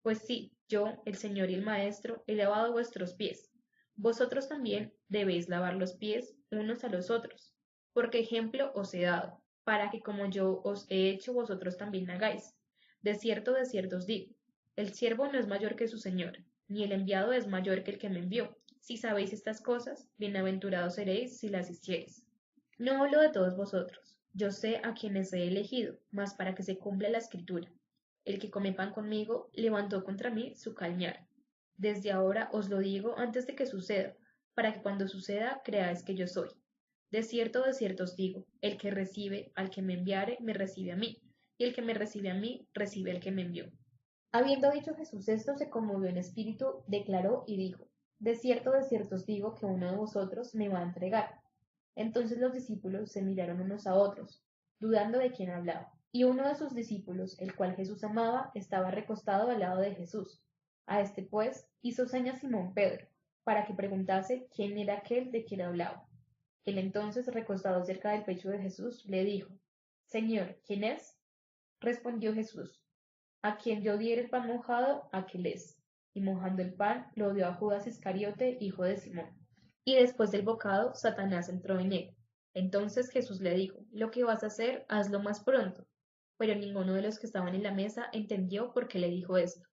Pues sí, yo, el Señor y el Maestro, he lavado vuestros pies. Vosotros también debéis lavar los pies unos a los otros, porque ejemplo os he dado, para que como yo os he hecho vosotros también hagáis. De cierto os digo, el siervo no es mayor que su Señor, ni el enviado es mayor que el que me envió. Si sabéis estas cosas, bienaventurados seréis si las hiciereis. No hablo de todos vosotros, yo sé a quienes he elegido, mas para que se cumpla la escritura. El que come pan conmigo levantó contra mí su cañar. Desde ahora os lo digo antes de que suceda, para que cuando suceda creáis que yo soy. De cierto os digo, el que recibe al que me enviare, me recibe a mí, y el que me recibe a mí, recibe al que me envió. Habiendo dicho Jesús esto, se conmovió en espíritu, declaró y dijo, de cierto os digo que uno de vosotros me va a entregar. Entonces los discípulos se miraron unos a otros, dudando de quién hablaba. Y uno de sus discípulos, el cual Jesús amaba, estaba recostado al lado de Jesús. A este pues hizo señas Simón Pedro, para que preguntase quién era aquel de quien hablaba. Él entonces, recostado cerca del pecho de Jesús, le dijo, Señor, ¿quién es? Respondió Jesús, a quien yo diere el pan mojado, aquel es. Y mojando el pan, lo dio a Judas Iscariote, hijo de Simón. Y después del bocado, Satanás entró en él. Entonces Jesús le dijo, lo que vas a hacer, hazlo más pronto. Pero ninguno de los que estaban en la mesa entendió por qué le dijo esto.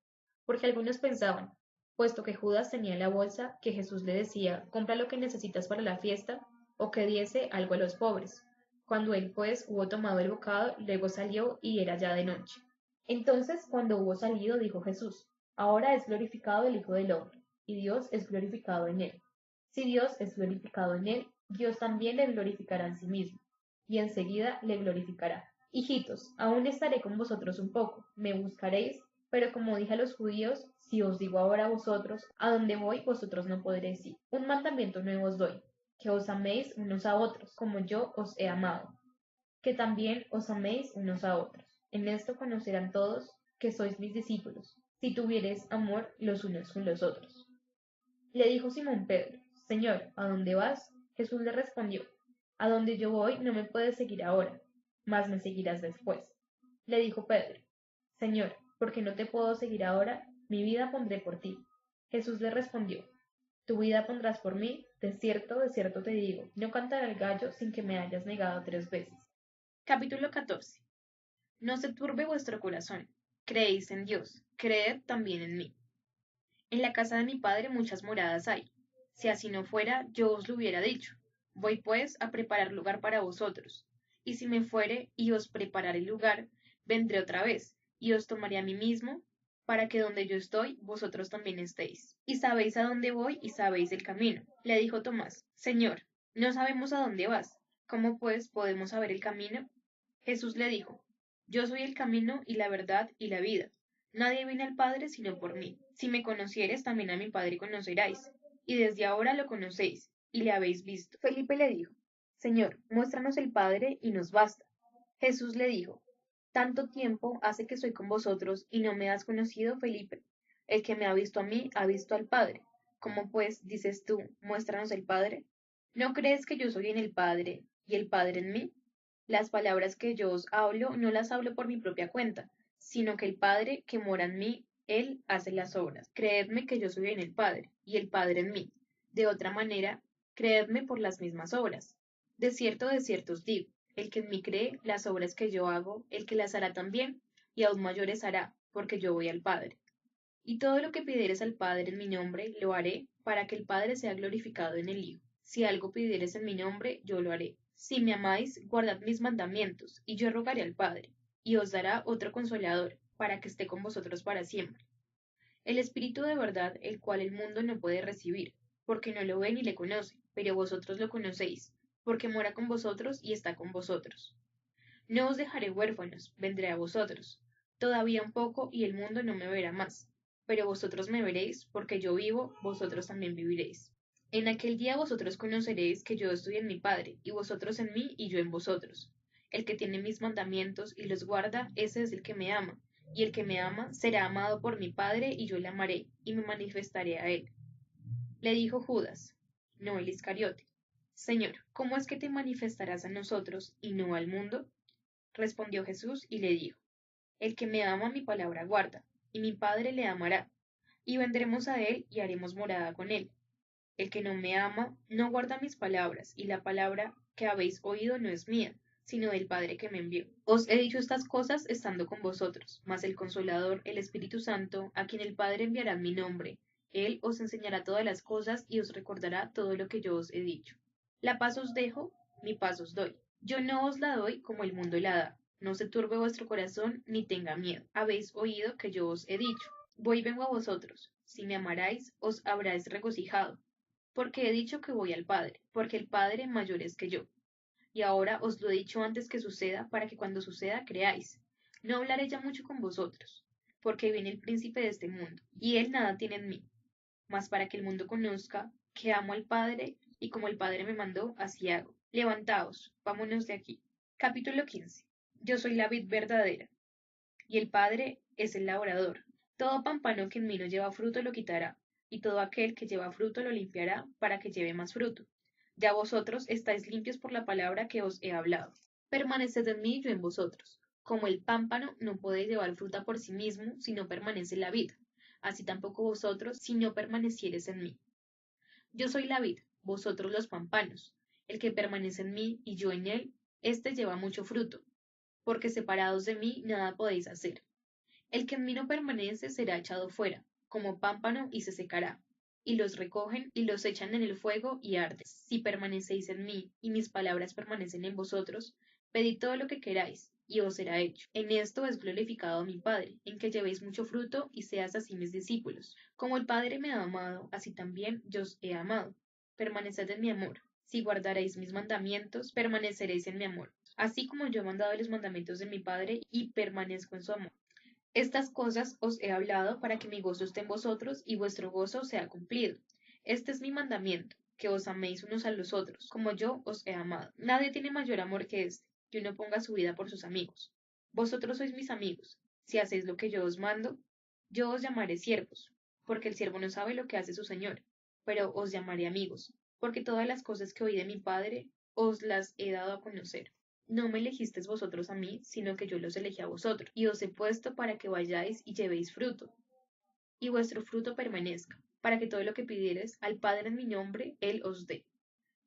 Porque algunos pensaban, puesto que Judas tenía en la bolsa, que Jesús le decía, compra lo que necesitas para la fiesta, o que diese algo a los pobres. Cuando él pues hubo tomado el bocado, luego salió y era ya de noche. Entonces, cuando hubo salido, dijo Jesús, ahora es glorificado el Hijo del Hombre, y Dios es glorificado en él. Si Dios es glorificado en él, Dios también le glorificará en sí mismo, y enseguida le glorificará. Hijitos, aún estaré con vosotros un poco, me buscaréis, pero como dije a los judíos, si os digo ahora a vosotros, a dónde voy, vosotros no podréis ir. Un mandamiento nuevo os doy, que os améis unos a otros, como yo os he amado, que también os améis unos a otros. En esto conocerán todos que sois mis discípulos, si tuviereis amor los unos con los otros. Le dijo Simón Pedro, Señor, ¿a dónde vas? Jesús le respondió, a donde yo voy no me puedes seguir ahora, mas me seguirás después. Le dijo Pedro, Señor, porque no te puedo seguir ahora, mi vida pondré por ti. Jesús le respondió, tu vida pondrás por mí, de cierto te digo, no cantará el gallo sin que me hayas negado 3 veces. Capítulo 14. No se turbe vuestro corazón. Creéis en Dios, creed también en mí. En la casa de mi padre muchas moradas hay. Si así no fuera, yo os lo hubiera dicho. Voy pues a preparar lugar para vosotros. Y si me fuere y os preparare lugar, vendré otra vez, y os tomaré a mí mismo, para que donde yo estoy, vosotros también estéis. Y sabéis a dónde voy y sabéis el camino. Le dijo Tomás, Señor, no sabemos a dónde vas. ¿Cómo pues podemos saber el camino? Jesús le dijo, Yo soy el camino y la verdad y la vida. Nadie viene al Padre sino por mí. Si me conocieres, también a mi Padre conoceráis. Y desde ahora lo conocéis, y le habéis visto. Felipe le dijo, Señor, muéstranos el Padre y nos basta. Jesús le dijo, Tanto tiempo hace que estoy con vosotros y no me has conocido, Felipe. El que me ha visto a mí ha visto al Padre. ¿Cómo pues dices tú, muéstranos el Padre? ¿No crees que yo soy en el Padre y el Padre en mí? Las palabras que yo os hablo no las hablo por mi propia cuenta, sino que el Padre que mora en mí, Él hace las obras. Creedme que yo soy en el Padre y el Padre en mí. De otra manera, creedme por las mismas obras. De cierto os digo, el que en mí cree, las obras que yo hago, el que las hará también, y aún mayores hará, porque yo voy al Padre. Y todo lo que pidieres al Padre en mi nombre, lo haré, para que el Padre sea glorificado en el Hijo. Si algo pidieres en mi nombre, yo lo haré. Si me amáis, guardad mis mandamientos, y yo rogaré al Padre, y os dará otro consolador, para que esté con vosotros para siempre. El Espíritu de verdad, el cual el mundo no puede recibir, porque no lo ve ni le conoce, pero vosotros lo conocéis, porque mora con vosotros y está con vosotros. No os dejaré huérfanos, vendré a vosotros. Todavía un poco y el mundo no me verá más, pero vosotros me veréis, porque yo vivo, vosotros también viviréis. En aquel día vosotros conoceréis que yo estoy en mi Padre, y vosotros en mí, y yo en vosotros. El que tiene mis mandamientos y los guarda, ese es el que me ama, y el que me ama será amado por mi Padre, y yo le amaré, y me manifestaré a él. Le dijo Judas, no el Iscariote, Señor, ¿cómo es que te manifestarás a nosotros y no al mundo? Respondió Jesús y le dijo, El que me ama mi palabra guarda, y mi Padre le amará, y vendremos a él y haremos morada con él. El que no me ama no guarda mis palabras, y la palabra que habéis oído no es mía, sino del Padre que me envió. Os he dicho estas cosas estando con vosotros, mas el Consolador, el Espíritu Santo, a quien el Padre enviará en mi nombre, él os enseñará todas las cosas y os recordará todo lo que yo os he dicho. La paz os dejo, mi paz os doy. Yo no os la doy como el mundo la da. No se turbe vuestro corazón ni tenga miedo. Habéis oído que yo os he dicho. Voy y vengo a vosotros. Si me amarais, os habráis regocijado porque he dicho que voy al Padre, porque el Padre mayor es que yo. Y ahora os lo he dicho antes que suceda, para que cuando suceda creáis. No hablaré ya mucho con vosotros, porque viene el príncipe de este mundo, y él nada tiene en mí, mas para que el mundo conozca que amo al Padre, y como el Padre me mandó, así hago. Levantaos, vámonos de aquí. Capítulo 15. Yo soy la vid verdadera, y el Padre es el labrador. Todo pámpano que en mí no lleva fruto lo quitará, y todo aquel que lleva fruto lo limpiará para que lleve más fruto. Ya vosotros estáis limpios por la palabra que os he hablado. Permaneced en mí y yo en vosotros. Como el pámpano no puede llevar fruta por sí mismo si no permanece en la vid, así tampoco vosotros si no permaneciereis en mí. Yo soy la vid, vosotros los pámpanos. El que permanece en mí y yo en él, éste lleva mucho fruto, porque separados de mí nada podéis hacer. El que en mí no permanece será echado fuera, como pámpano, y se secará. Y los recogen y los echan en el fuego y arde. Si permanecéis en mí y mis palabras permanecen en vosotros, pedid todo lo que queráis, y os será hecho. En esto es glorificado mi Padre, en que llevéis mucho fruto y seas así mis discípulos. Como el Padre me ha amado, así también yo os he amado. Permaneced en mi amor. Si guardaréis mis mandamientos, permaneceréis en mi amor, así como yo he mandado los mandamientos de mi Padre y permanezco en su amor. Estas cosas os he hablado para que mi gozo esté en vosotros y vuestro gozo sea cumplido. Este es mi mandamiento, que os améis unos a los otros, como yo os he amado. Nadie tiene mayor amor que este, que uno ponga su vida por sus amigos. Vosotros sois mis amigos, si hacéis lo que yo os mando. Yo os llamaré siervos, porque el siervo no sabe lo que hace su señor, pero os llamaré amigos, porque todas las cosas que oí de mi Padre os las he dado a conocer. No me elegisteis vosotros a mí, sino que yo los elegí a vosotros, y os he puesto para que vayáis y llevéis fruto, y vuestro fruto permanezca, para que todo lo que pidiereis al Padre en mi nombre, Él os dé.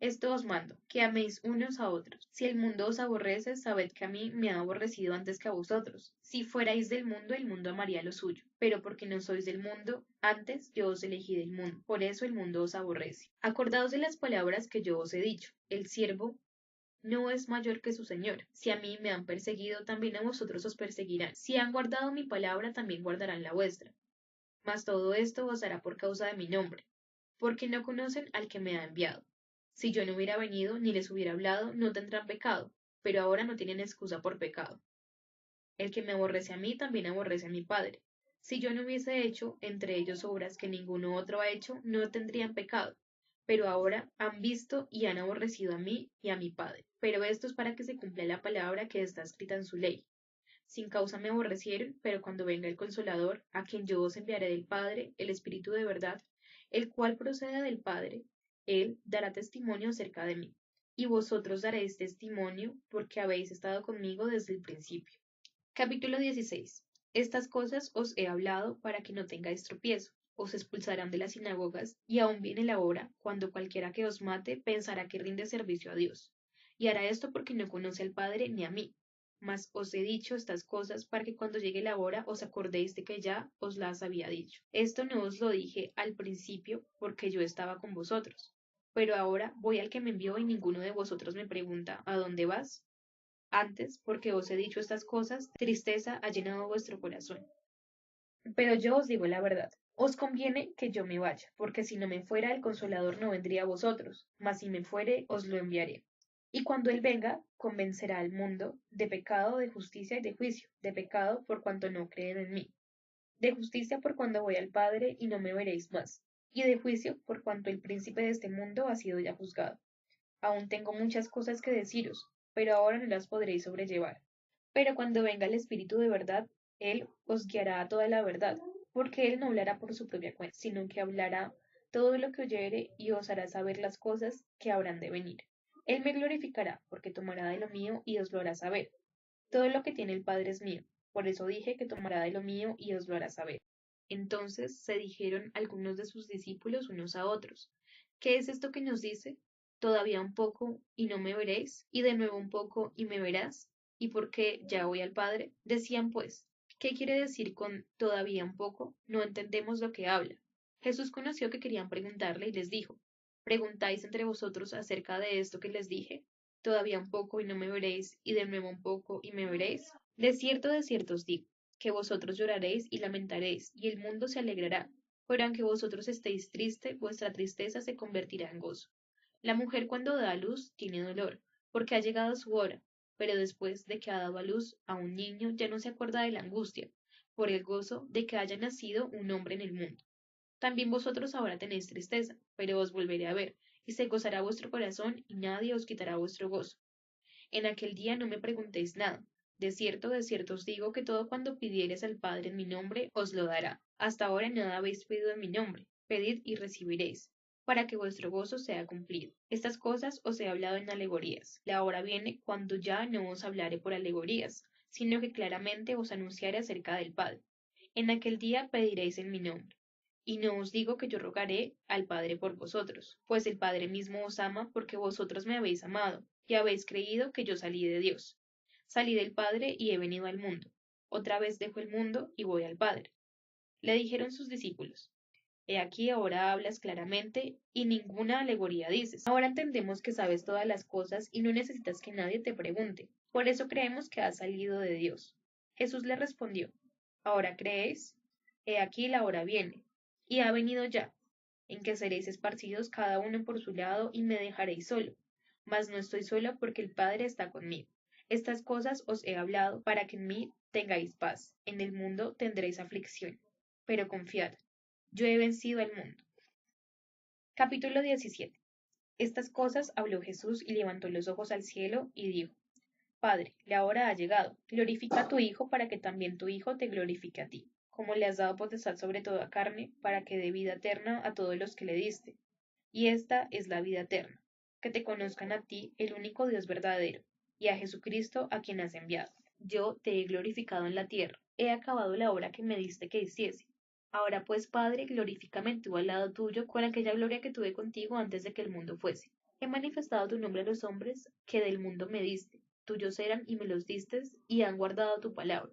Esto os mando, que améis unos a otros. Si el mundo os aborrece, sabed que a mí me ha aborrecido antes que a vosotros. Si fuerais del mundo, el mundo amaría lo suyo. Pero porque no sois del mundo, antes yo os elegí del mundo. Por eso el mundo os aborrece. Acordaos de las palabras que yo os he dicho. El siervo no es mayor que su Señor. Si a mí me han perseguido, también a vosotros os perseguirán. Si han guardado mi palabra, también guardarán la vuestra. Mas todo esto os hará por causa de mi nombre, porque no conocen al que me ha enviado. Si yo no hubiera venido ni les hubiera hablado, no tendrán pecado, pero ahora no tienen excusa por pecado. El que me aborrece a mí, también aborrece a mi Padre. Si yo no hubiese hecho entre ellos obras que ninguno otro ha hecho, no tendrían pecado. Pero ahora han visto y han aborrecido a mí y a mi Padre. Pero esto es para que se cumpla la palabra que está escrita en su ley. Sin causa me aborrecieron, pero cuando venga el Consolador, a quien yo os enviaré del Padre, el Espíritu de verdad, el cual procede del Padre, él dará testimonio acerca de mí. Y vosotros daréis testimonio, porque habéis estado conmigo desde el principio. Capítulo 16. Estas cosas os he hablado para que no tengáis tropiezo. Os expulsarán de las sinagogas, y aún viene la hora cuando cualquiera que os mate pensará que rinde servicio a Dios. Y hará esto porque no conoce al Padre ni a mí. Mas os he dicho estas cosas para que cuando llegue la hora os acordéis de que ya os las había dicho. Esto no os lo dije al principio porque yo estaba con vosotros. Pero ahora voy al que me envió y ninguno de vosotros me pregunta ¿a dónde vas? Antes, porque os he dicho estas cosas, tristeza ha llenado vuestro corazón. Pero yo os digo la verdad. Os conviene que yo me vaya, porque si no me fuera, el Consolador no vendría a vosotros, mas si me fuere, os lo enviaré. Y cuando Él venga, convencerá al mundo de pecado, de justicia y de juicio, de pecado por cuanto no creen en mí, de justicia por cuando voy al Padre y no me veréis más, y de juicio por cuanto el príncipe de este mundo ha sido ya juzgado. Aún tengo muchas cosas que deciros, pero ahora no las podréis sobrellevar. Pero cuando venga el Espíritu de verdad, Él os guiará a toda la verdad, porque Él no hablará por su propia cuenta, sino que hablará todo lo que oyere y os hará saber las cosas que habrán de venir. Él me glorificará, porque tomará de lo mío y os lo hará saber. Todo lo que tiene el Padre es mío, por eso dije que tomará de lo mío y os lo hará saber. Entonces se dijeron algunos de sus discípulos unos a otros, ¿qué es esto que nos dice? Todavía un poco y no me veréis, y de nuevo un poco y me verás, y porque ya voy al Padre. Decían pues, ¿qué quiere decir con todavía un poco? No entendemos lo que habla. Jesús conoció que querían preguntarle y les dijo, ¿preguntáis entre vosotros acerca de esto que les dije? Todavía un poco y no me veréis, y de nuevo un poco y me veréis. De cierto os digo, que vosotros lloraréis y lamentaréis, y el mundo se alegrará, pero aunque vosotros estéis triste, vuestra tristeza se convertirá en gozo. La mujer cuando da a luz tiene dolor, porque ha llegado su hora, pero después de que ha dado a luz a un niño ya no se acuerda de la angustia, por el gozo de que haya nacido un hombre en el mundo. También vosotros ahora tenéis tristeza, pero os volveré a ver, y se gozará vuestro corazón, y nadie os quitará vuestro gozo. En aquel día no me preguntéis nada. De cierto os digo que todo cuando pidiereis al Padre en mi nombre, os lo dará. Hasta ahora nada habéis pedido en mi nombre. Pedid y recibiréis, para que vuestro gozo sea cumplido. Estas cosas os he hablado en alegorías. La hora viene cuando ya no os hablaré por alegorías, sino que claramente os anunciaré acerca del Padre. En aquel día pediréis en mi nombre. Y no os digo que yo rogaré al Padre por vosotros, pues el Padre mismo os ama porque vosotros me habéis amado, y habéis creído que yo salí de Dios. Salí del Padre y he venido al mundo. Otra vez dejo el mundo y voy al Padre. Le dijeron sus discípulos, He aquí ahora hablas claramente y ninguna alegoría dices. Ahora entendemos que sabes todas las cosas y no necesitas que nadie te pregunte. Por eso creemos que has salido de Dios. Jesús le respondió, ¿ahora creéis? He aquí la hora viene, y ha venido ya, en que seréis esparcidos cada uno por su lado y me dejaréis solo. Mas no estoy solo porque el Padre está conmigo. Estas cosas os he hablado para que en mí tengáis paz. En el mundo tendréis aflicción, pero confiad, yo he vencido al mundo. Capítulo 17. Estas cosas habló Jesús y levantó los ojos al cielo y dijo, Padre, la hora ha llegado. Glorifica a tu Hijo para que también tu Hijo te glorifique a ti, como le has dado potestad sobre toda carne, para que dé vida eterna a todos los que le diste. Y esta es la vida eterna, que te conozcan a ti, el único Dios verdadero, y a Jesucristo a quien has enviado. Yo te he glorificado en la tierra, he acabado la obra que me diste que hiciese. Ahora pues, Padre, glorifícame tú al lado tuyo con aquella gloria que tuve contigo antes de que el mundo fuese. He manifestado tu nombre a los hombres que del mundo me diste. Tuyos eran y me los distes, y han guardado tu palabra.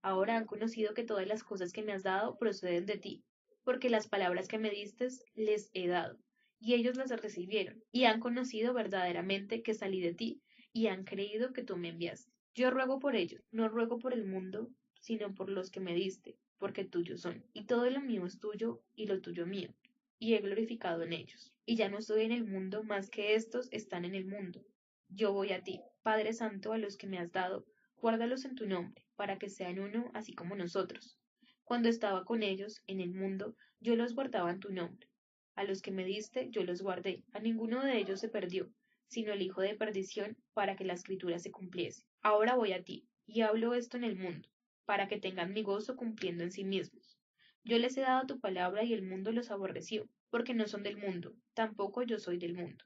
Ahora han conocido que todas las cosas que me has dado proceden de ti, porque las palabras que me distes les he dado, y ellos las recibieron, y han conocido verdaderamente que salí de ti, y han creído que tú me enviaste. Yo ruego por ellos, no ruego por el mundo, sino por los que me diste, porque tuyos son. Y todo lo mío es tuyo, y lo tuyo mío, y he glorificado en ellos. Y ya no estoy en el mundo, más que estos están en el mundo. Yo voy a ti, Padre Santo, a los que me has dado, guárdalos en tu nombre, para que sean uno, así como nosotros. Cuando estaba con ellos en el mundo, yo los guardaba en tu nombre. A los que me diste, yo los guardé. A ninguno de ellos se perdió, sino el hijo de perdición, para que la escritura se cumpliese. Ahora voy a ti, y hablo esto en el mundo, para que tengan mi gozo cumpliendo en sí mismos. Yo les he dado tu palabra y el mundo los aborreció, porque no son del mundo, tampoco yo soy del mundo.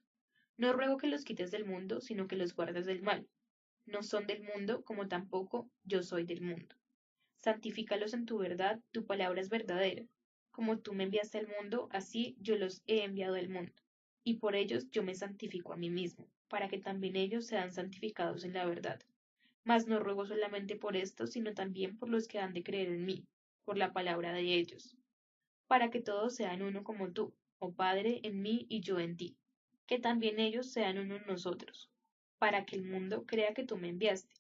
No ruego que los quites del mundo, sino que los guardes del mal. No son del mundo, como tampoco yo soy del mundo. Santifícalos en tu verdad, tu palabra es verdadera. Como tú me enviaste al mundo, así yo los he enviado al mundo. Y por ellos yo me santifico a mí mismo, para que también ellos sean santificados en la verdad. Mas no ruego solamente por esto, sino también por los que han de creer en mí, por la palabra de ellos, para que todos sean uno como tú, oh Padre, en mí y yo en ti, que también ellos sean uno en nosotros, para que el mundo crea que tú me enviaste.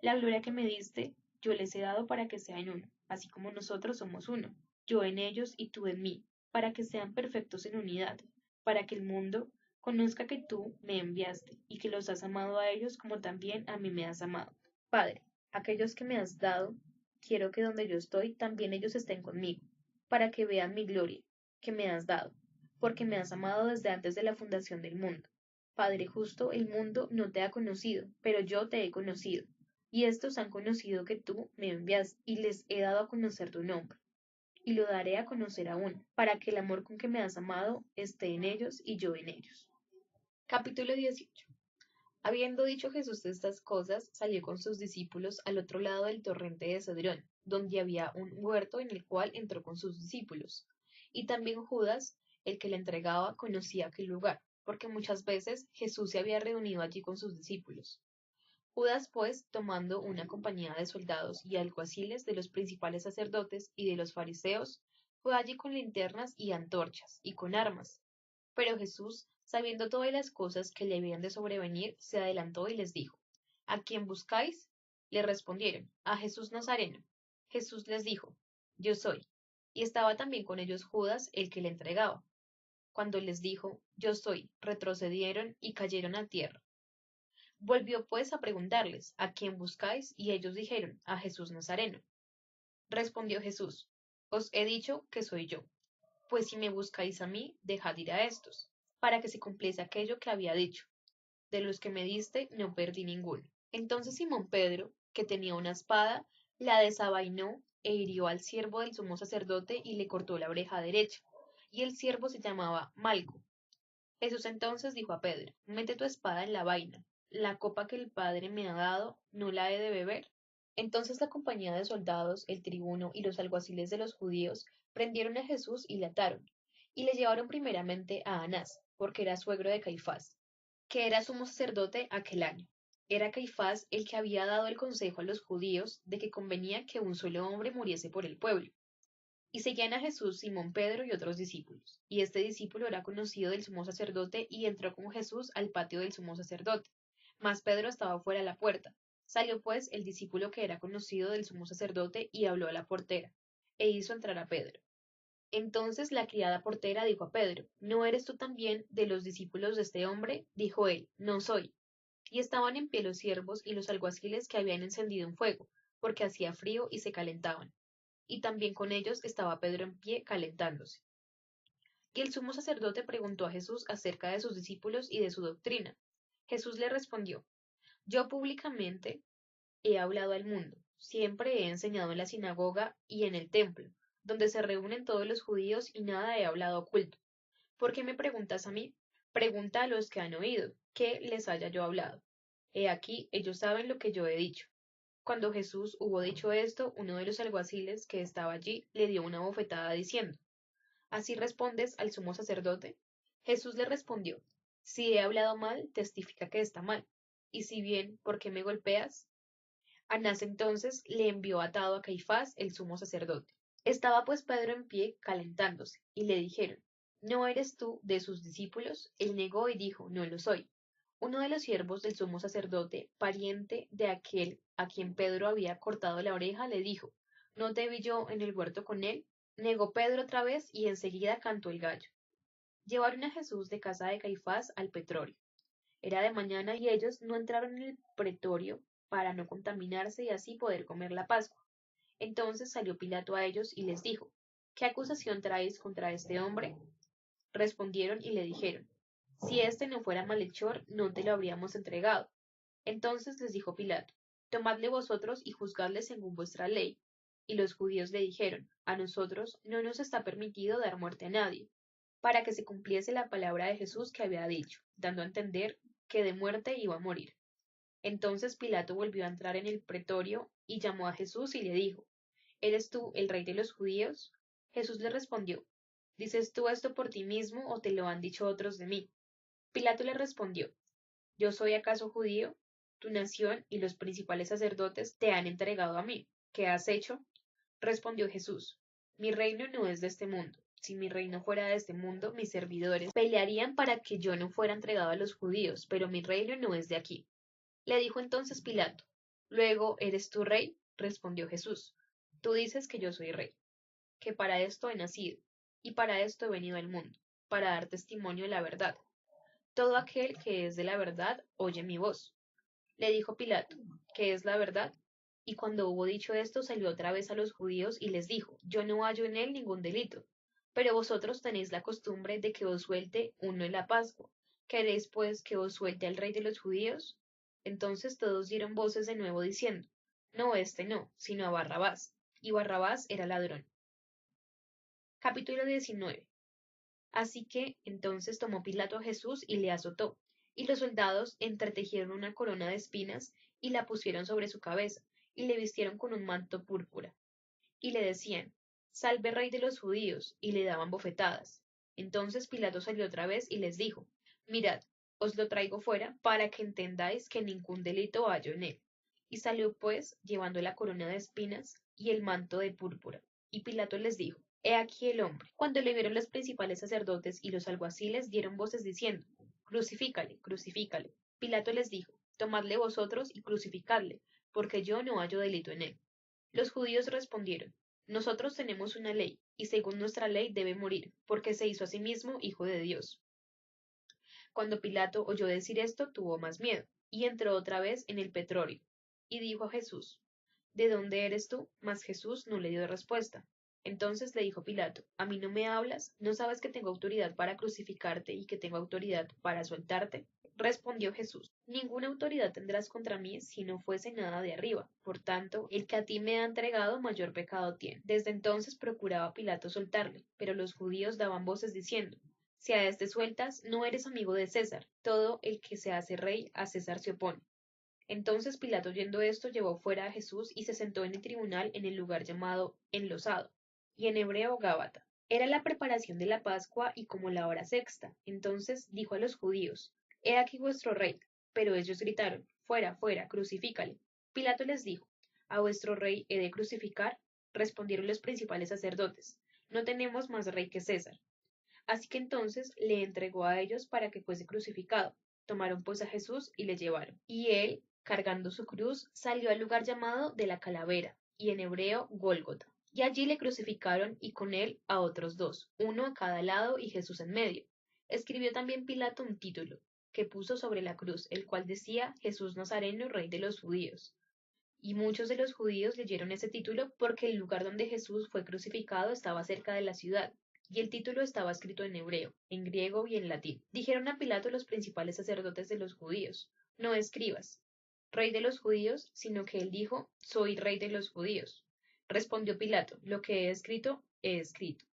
La gloria que me diste, yo les he dado para que sean uno, así como nosotros somos uno, yo en ellos y tú en mí, para que sean perfectos en unidad, para que el mundo conozca que tú me enviaste y que los has amado a ellos como también a mí me has amado. Padre, aquellos que me has dado, quiero que donde yo estoy, también ellos estén conmigo, para que vean mi gloria, que me has dado, porque me has amado desde antes de la fundación del mundo. Padre justo, el mundo no te ha conocido, pero yo te he conocido, y estos han conocido que tú me envías, y les he dado a conocer tu nombre, y lo daré a conocer aún, para que el amor con que me has amado esté en ellos y yo en ellos. Capítulo 18. Habiendo dicho Jesús estas cosas, salió con sus discípulos al otro lado del torrente de Cedrón, donde había un huerto en el cual entró con sus discípulos. Y también Judas, el que le entregaba, conocía aquel lugar, porque muchas veces Jesús se había reunido allí con sus discípulos. Judas, pues, tomando una compañía de soldados y alguaciles de los principales sacerdotes y de los fariseos, fue allí con linternas y antorchas, y con armas. Pero Jesús, sabiendo todas las cosas que le habían de sobrevenir, se adelantó y les dijo, ¿A quién buscáis? Le respondieron, a Jesús Nazareno. Jesús les dijo, Yo soy. Y estaba también con ellos Judas, el que le entregaba. Cuando les dijo, Yo soy, retrocedieron y cayeron a tierra. Volvió pues a preguntarles, ¿a quién buscáis? Y ellos dijeron, a Jesús Nazareno. Respondió Jesús, Os he dicho que soy yo. Pues si me buscáis a mí, dejad ir a estos, para que se cumpliese aquello que había dicho. De los que me diste, no perdí ninguno. Entonces Simón Pedro, que tenía una espada, la desabainó e hirió al siervo del sumo sacerdote y le cortó la oreja derecha. Y el siervo se llamaba Malco. Jesús entonces dijo a Pedro, mete tu espada en la vaina. La copa que el Padre me ha dado, ¿no la he de beber? Entonces la compañía de soldados, el tribuno y los alguaciles de los judíos prendieron a Jesús y le ataron, y le llevaron primeramente a Anás, porque era suegro de Caifás, que era sumo sacerdote aquel año. Era Caifás el que había dado el consejo a los judíos de que convenía que un solo hombre muriese por el pueblo. Y seguían a Jesús Simón Pedro y otros discípulos. Y este discípulo era conocido del sumo sacerdote y entró con Jesús al patio del sumo sacerdote. Mas Pedro estaba fuera a la puerta. Salió pues el discípulo que era conocido del sumo sacerdote y habló a la portera, e hizo entrar a Pedro. Entonces la criada portera dijo a Pedro, ¿No eres tú también de los discípulos de este hombre? Dijo él, No soy. Y estaban en pie los siervos y los alguaciles que habían encendido un fuego, porque hacía frío y se calentaban. Y también con ellos estaba Pedro en pie calentándose. Y el sumo sacerdote preguntó a Jesús acerca de sus discípulos y de su doctrina. Jesús le respondió, Yo públicamente he hablado al mundo, siempre he enseñado en la sinagoga y en el templo, donde se reúnen todos los judíos y nada he hablado oculto. ¿Por qué me preguntas a mí? Pregunta a los que han oído, ¿qué les haya yo hablado? He aquí, ellos saben lo que yo he dicho. Cuando Jesús hubo dicho esto, uno de los alguaciles que estaba allí le dio una bofetada diciendo, ¿Así respondes al sumo sacerdote? Jesús le respondió, Si he hablado mal, testifica que está mal. Y si bien, ¿por qué me golpeas? Anás entonces le envió atado a Caifás, el sumo sacerdote. Estaba pues Pedro en pie, calentándose, y le dijeron, ¿No eres tú de sus discípulos? Él negó y dijo, No lo soy. Uno de los siervos del sumo sacerdote, pariente de aquel a quien Pedro había cortado la oreja, le dijo, ¿no te vi yo en el huerto con él? Negó Pedro otra vez y enseguida cantó el gallo. Llevaron a Jesús de casa de Caifás al pretorio. Era de mañana y ellos no entraron en el pretorio para no contaminarse y así poder comer la Pascua. Entonces salió Pilato a ellos y les dijo, ¿qué acusación traéis contra este hombre? Respondieron y le dijeron, si éste no fuera malhechor, no te lo habríamos entregado. Entonces les dijo Pilato, tomadle vosotros y juzgadle según vuestra ley. Y los judíos le dijeron, a nosotros no nos está permitido dar muerte a nadie, para que se cumpliese la palabra de Jesús que había dicho, dando a entender que de muerte iba a morir. Entonces Pilato volvió a entrar en el pretorio y llamó a Jesús y le dijo, ¿eres tú el rey de los judíos? Jesús le respondió, ¿dices tú esto por ti mismo o te lo han dicho otros de mí? Pilato le respondió, ¿yo soy acaso judío? Tu nación y los principales sacerdotes te han entregado a mí. ¿Qué has hecho? Respondió Jesús, mi reino no es de este mundo. Si mi reino fuera de este mundo, mis servidores pelearían para que yo no fuera entregado a los judíos, pero mi reino no es de aquí. Le dijo entonces Pilato, luego, ¿eres tú rey? Respondió Jesús, tú dices que yo soy rey, que para esto he nacido, y para esto he venido al mundo, para dar testimonio de la verdad. Todo aquel que es de la verdad oye mi voz. Le dijo Pilato, ¿qué es la verdad? Y cuando hubo dicho esto, salió otra vez a los judíos y les dijo, yo no hallo en él ningún delito. Pero vosotros tenéis la costumbre de que os suelte uno en la Pascua. ¿Queréis pues que os suelte al rey de los judíos? Entonces todos dieron voces de nuevo diciendo, no, este no, sino a Barrabás. Y Barrabás era ladrón. Capítulo 19. Así que entonces tomó Pilato a Jesús y le azotó, y los soldados entretejieron una corona de espinas y la pusieron sobre su cabeza, y le vistieron con un manto púrpura, y le decían, Salve rey de los judíos, y le daban bofetadas. Entonces Pilato salió otra vez y les dijo, Mirad, os lo traigo fuera, para que entendáis que ningún delito hallo en él. Y salió pues, llevando la corona de espinas y el manto de púrpura. Y Pilato les dijo, He aquí el hombre. Cuando le vieron los principales sacerdotes y los alguaciles dieron voces diciendo, Crucifícale, crucifícale. Pilato les dijo, Tomadle vosotros y crucificadle, porque yo no hallo delito en él. Los judíos respondieron, Nosotros tenemos una ley, y según nuestra ley debe morir, porque se hizo a sí mismo hijo de Dios. Cuando Pilato oyó decir esto, tuvo más miedo, y entró otra vez en el pretorio, y dijo a Jesús, ¿De dónde eres tú? Mas Jesús no le dio respuesta. Entonces le dijo Pilato, ¿A mí no me hablas? ¿No sabes que tengo autoridad para crucificarte y que tengo autoridad para soltarte? Respondió Jesús, Ninguna autoridad tendrás contra mí si no fuese nada de arriba. Por tanto, el que a ti me ha entregado mayor pecado tiene. Desde entonces procuraba Pilato soltarle, pero los judíos daban voces diciendo, Si a este sueltas, no eres amigo de César. Todo el que se hace rey a César se opone. Entonces Pilato oyendo esto llevó fuera a Jesús y se sentó en el tribunal en el lugar llamado Enlosado, y en hebreo Gábata. Era la preparación de la Pascua y como la hora sexta. Entonces dijo a los judíos, He aquí vuestro rey. Pero ellos gritaron, Fuera, fuera, crucifícale. Pilato les dijo, ¿A vuestro rey he de crucificar? Respondieron los principales sacerdotes, No tenemos más rey que César. Así que entonces le entregó a ellos para que fuese crucificado. Tomaron pues a Jesús y le llevaron. Y él, cargando su cruz, salió al lugar llamado de la calavera, y en hebreo Gólgota. Y allí le crucificaron y con él a otros dos, uno a cada lado y Jesús en medio. Escribió también Pilato un título, que puso sobre la cruz, el cual decía Jesús Nazareno, Rey de los Judíos. Y muchos de los judíos leyeron ese título porque el lugar donde Jesús fue crucificado estaba cerca de la ciudad, y el título estaba escrito en hebreo, en griego y en latín. Dijeron a Pilato los principales sacerdotes de los judíos, No escribas, rey de los judíos, sino que él dijo, Soy rey de los judíos. Respondió Pilato, Lo que he escrito, he escrito.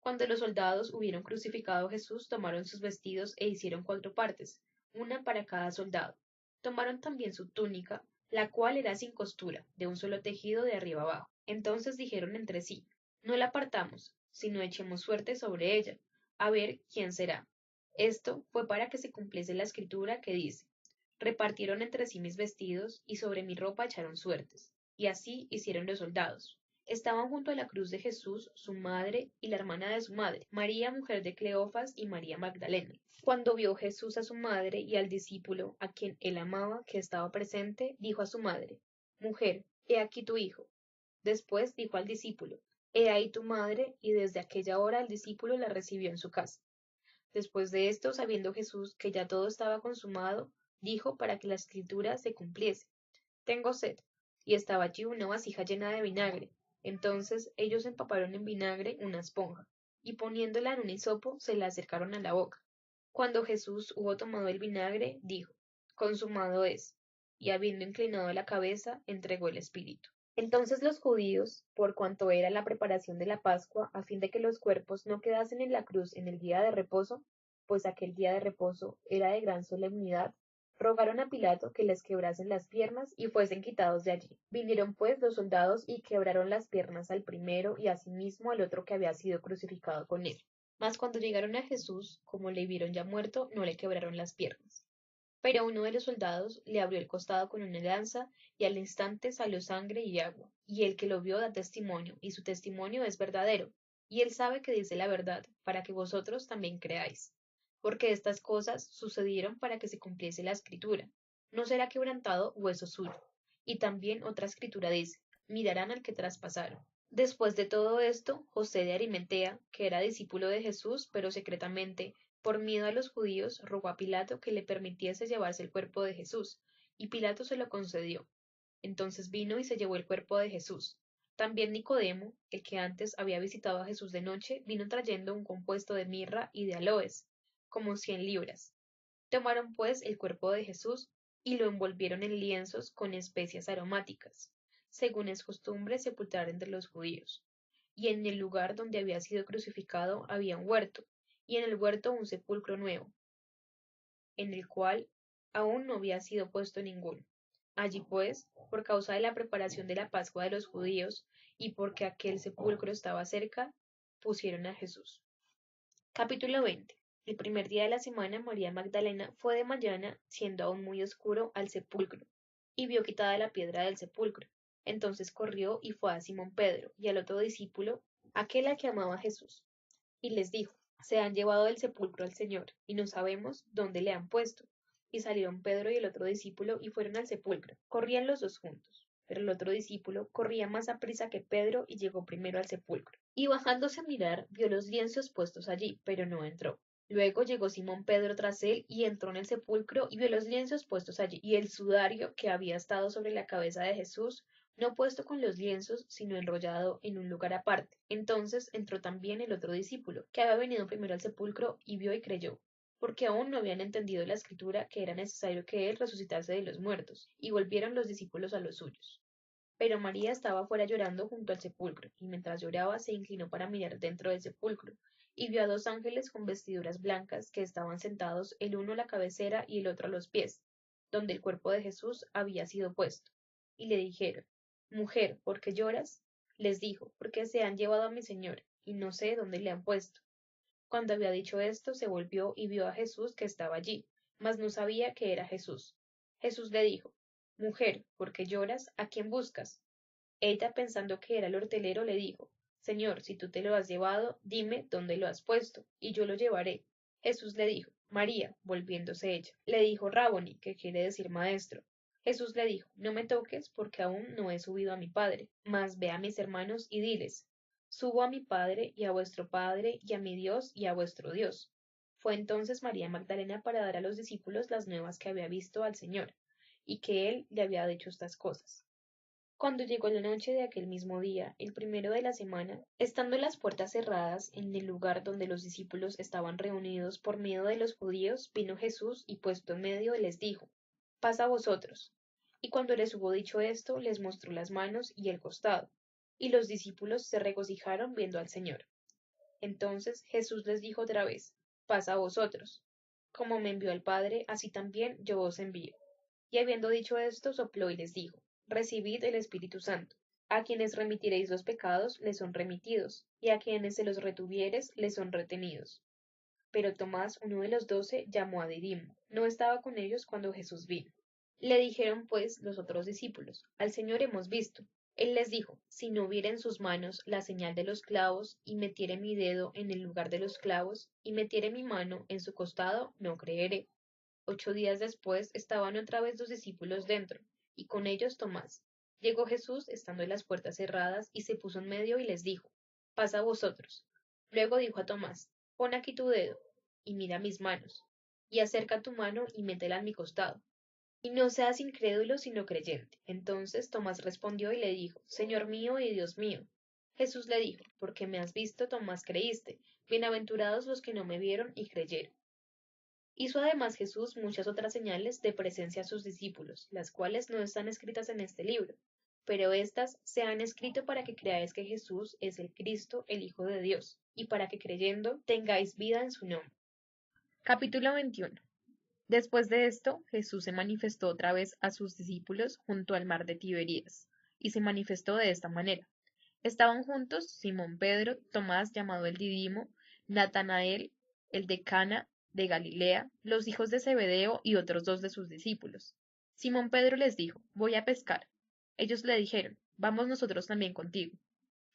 Cuando los soldados hubieron crucificado a Jesús, tomaron sus vestidos e hicieron 4 partes, una para cada soldado. Tomaron también su túnica, la cual era sin costura, de un solo tejido de arriba abajo. Entonces dijeron entre sí, No la partamos, sino echemos suerte sobre ella, a ver quién será. Esto fue para que se cumpliese la escritura que dice, Repartieron entre sí mis vestidos, y sobre mi ropa echaron suertes. Y así hicieron los soldados. Estaban junto a la cruz de Jesús su madre y la hermana de su madre, María, mujer de Cleofas, y María Magdalena. Cuando vio Jesús a su madre y al discípulo a quien él amaba que estaba presente, dijo a su madre, Mujer, he aquí tu hijo. Después dijo al discípulo, He ahí tu madre, y desde aquella hora el discípulo la recibió en su casa. Después de esto, sabiendo Jesús que ya todo estaba consumado, dijo para que la escritura se cumpliese, Tengo sed. Y estaba allí una vasija llena de vinagre. Entonces ellos empaparon en vinagre una esponja, y poniéndola en un hisopo, se la acercaron a la boca. Cuando Jesús hubo tomado el vinagre, dijo, Consumado es. Y habiendo inclinado la cabeza, entregó el espíritu. Entonces los judíos, por cuanto era la preparación de la Pascua, a fin de que los cuerpos no quedasen en la cruz en el día de reposo, pues aquel día de reposo era de gran solemnidad, rogaron a Pilato que les quebrasen las piernas y fuesen quitados de allí. Vinieron pues los soldados y quebraron las piernas al primero y asimismo al otro que había sido crucificado con él. Mas cuando llegaron a Jesús, como le vieron ya muerto, no le quebraron las piernas. Pero uno de los soldados le abrió el costado con una lanza, y al instante salió sangre y agua. Y el que lo vio da testimonio, y su testimonio es verdadero, y él sabe que dice la verdad, para que vosotros también creáis. Porque estas cosas sucedieron para que se cumpliese la escritura. No será quebrantado hueso suyo. Y también otra escritura dice, mirarán al que traspasaron. Después de todo esto, José de Arimatea, que era discípulo de Jesús, pero secretamente, por miedo a los judíos, rogó a Pilato que le permitiese llevarse el cuerpo de Jesús, y Pilato se lo concedió. Entonces vino y se llevó el cuerpo de Jesús. También Nicodemo, el que antes había visitado a Jesús de noche, vino trayendo un compuesto de mirra y de aloes, como 100 libras. Tomaron pues el cuerpo de Jesús y lo envolvieron en lienzos con especias aromáticas, según es costumbre sepultar entre los judíos. Y en el lugar donde había sido crucificado había un huerto, y en el huerto un sepulcro nuevo, en el cual aún no había sido puesto ninguno. Allí pues, por causa de la preparación de la Pascua de los judíos, y porque aquel sepulcro estaba cerca, pusieron a Jesús. Capítulo 20. El primer día de la semana, María Magdalena fue de mañana, siendo aún muy oscuro, al sepulcro, y vio quitada la piedra del sepulcro. Entonces corrió y fue a Simón Pedro y al otro discípulo, aquel a que amaba a Jesús, y les dijo, Se han llevado del sepulcro al Señor, y no sabemos dónde le han puesto. Y salieron Pedro y el otro discípulo y fueron al sepulcro. Corrían los dos juntos, pero el otro discípulo corría más aprisa que Pedro y llegó primero al sepulcro. Y bajándose a mirar, vio los lienzos puestos allí, pero no entró. Luego llegó Simón Pedro tras él y entró en el sepulcro y vio los lienzos puestos allí, y el sudario que había estado sobre la cabeza de Jesús, no puesto con los lienzos, sino enrollado en un lugar aparte. Entonces entró también el otro discípulo, que había venido primero al sepulcro, y vio y creyó, porque aún no habían entendido la escritura que era necesario que él resucitase de los muertos, y volvieron los discípulos a los suyos. Pero María estaba fuera llorando junto al sepulcro, y mientras lloraba se inclinó para mirar dentro del sepulcro, y vio a dos ángeles con vestiduras blancas que estaban sentados el uno a la cabecera y el otro a los pies, donde el cuerpo de Jesús había sido puesto. Y le dijeron, Mujer, ¿por qué lloras? Les dijo, porque se han llevado a mi Señor, y no sé dónde le han puesto. Cuando había dicho esto, se volvió y vio a Jesús que estaba allí, mas no sabía que era Jesús. Jesús le dijo, Mujer, ¿por qué lloras? ¿A quién buscas? Ella, pensando que era el hortelero, le dijo, Señor, si tú te lo has llevado, dime dónde lo has puesto, y yo lo llevaré. Jesús le dijo, María, volviéndose ella. Le dijo Raboni, que quiere decir maestro. Jesús le dijo, No me toques, porque aún no he subido a mi Padre, mas ve a mis hermanos y diles, Subo a mi Padre y a vuestro Padre, y a mi Dios y a vuestro Dios. Fue entonces María Magdalena para dar a los discípulos las nuevas que había visto al Señor, y que él le había dicho estas cosas. Cuando llegó la noche de aquel mismo día, el primero de la semana, estando las puertas cerradas en el lugar donde los discípulos estaban reunidos por miedo de los judíos, vino Jesús y puesto en medio les dijo, Paz a vosotros. Y cuando les hubo dicho esto, les mostró las manos y el costado. Y los discípulos se regocijaron viendo al Señor. Entonces Jesús les dijo otra vez, Paz a vosotros. Como me envió el Padre, así también yo os envío. Y habiendo dicho esto, sopló y les dijo, Recibid el Espíritu Santo. A quienes remitiréis los pecados, les son remitidos, y a quienes se los retuvieres, les son retenidos. Pero Tomás, uno de los 12, llamó a Didimo. No estaba con ellos cuando Jesús vino. Le dijeron pues los otros discípulos, Al Señor hemos visto. Él les dijo, si no viere en sus manos la señal de los clavos, y metiere mi dedo en el lugar de los clavos, y metiere mi mano en su costado, no creeré. 8 días después estaban otra vez los discípulos dentro, y con ellos Tomás. Llegó Jesús, estando las puertas cerradas, y se puso en medio y les dijo, paz a vosotros. Luego dijo a Tomás, pon aquí tu dedo, y mira mis manos, y acerca tu mano y métela en mi costado. Y no seas incrédulo, sino creyente. Entonces Tomás respondió y le dijo, Señor mío y Dios mío. Jesús le dijo, porque me has visto, Tomás, creíste. Bienaventurados los que no me vieron y creyeron. Hizo además Jesús muchas otras señales de presencia a sus discípulos, las cuales no están escritas en este libro, pero éstas se han escrito para que creáis que Jesús es el Cristo, el Hijo de Dios, y para que creyendo tengáis vida en su nombre. Capítulo 21. Después de esto, Jesús se manifestó otra vez a sus discípulos junto al mar de Tiberías, y se manifestó de esta manera. Estaban juntos Simón Pedro, Tomás llamado el Didimo, Natanael, el de Cana de Galilea, los hijos de Zebedeo y otros 2 de sus discípulos. Simón Pedro les dijo, voy a pescar. Ellos le dijeron, vamos nosotros también contigo.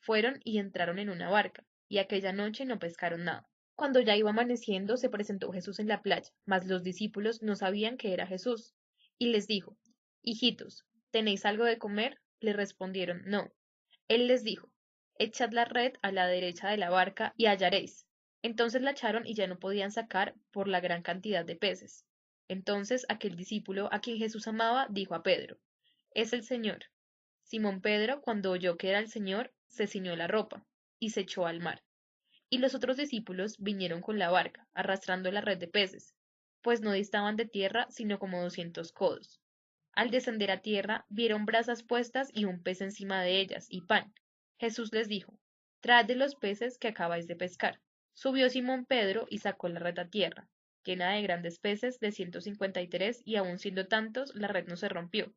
Fueron y entraron en una barca, y aquella noche no pescaron nada. Cuando ya iba amaneciendo, se presentó Jesús en la playa, mas los discípulos no sabían que era Jesús. Y les dijo, hijitos, ¿tenéis algo de comer? Le respondieron, no. Él les dijo, echad la red a la derecha de la barca y hallaréis. Entonces la echaron y ya no podían sacar por la gran cantidad de peces. Entonces aquel discípulo a quien Jesús amaba dijo a Pedro, es el Señor. Simón Pedro, cuando oyó que era el Señor, se ciñó la ropa y se echó al mar. Y los otros discípulos vinieron con la barca, arrastrando la red de peces, pues no distaban de tierra sino como 200 codos. Al descender a tierra, vieron brasas puestas y un pez encima de ellas, y pan. Jesús les dijo, traed de los peces que acabáis de pescar. Subió Simón Pedro y sacó la red a tierra, llena de grandes peces, de 153, y aun siendo tantos, la red no se rompió.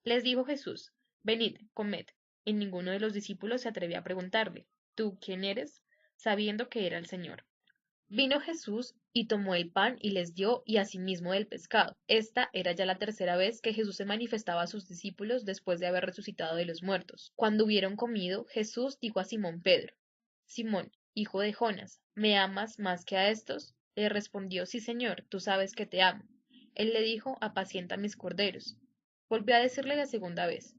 Les dijo Jesús, venid, comed. Y ninguno de los discípulos se atrevía a preguntarle, ¿tú quién eres? Sabiendo que era el Señor. Vino Jesús y tomó el pan y les dio, y asimismo del pescado. Esta era ya la tercera vez que Jesús se manifestaba a sus discípulos después de haber resucitado de los muertos. Cuando hubieron comido, Jesús dijo a Simón Pedro, Simón, hijo de Jonas, ¿me amas más que a estos? Le respondió, sí, Señor, tú sabes que te amo. Él le dijo, apacienta mis corderos. Volvió a decirle la segunda vez,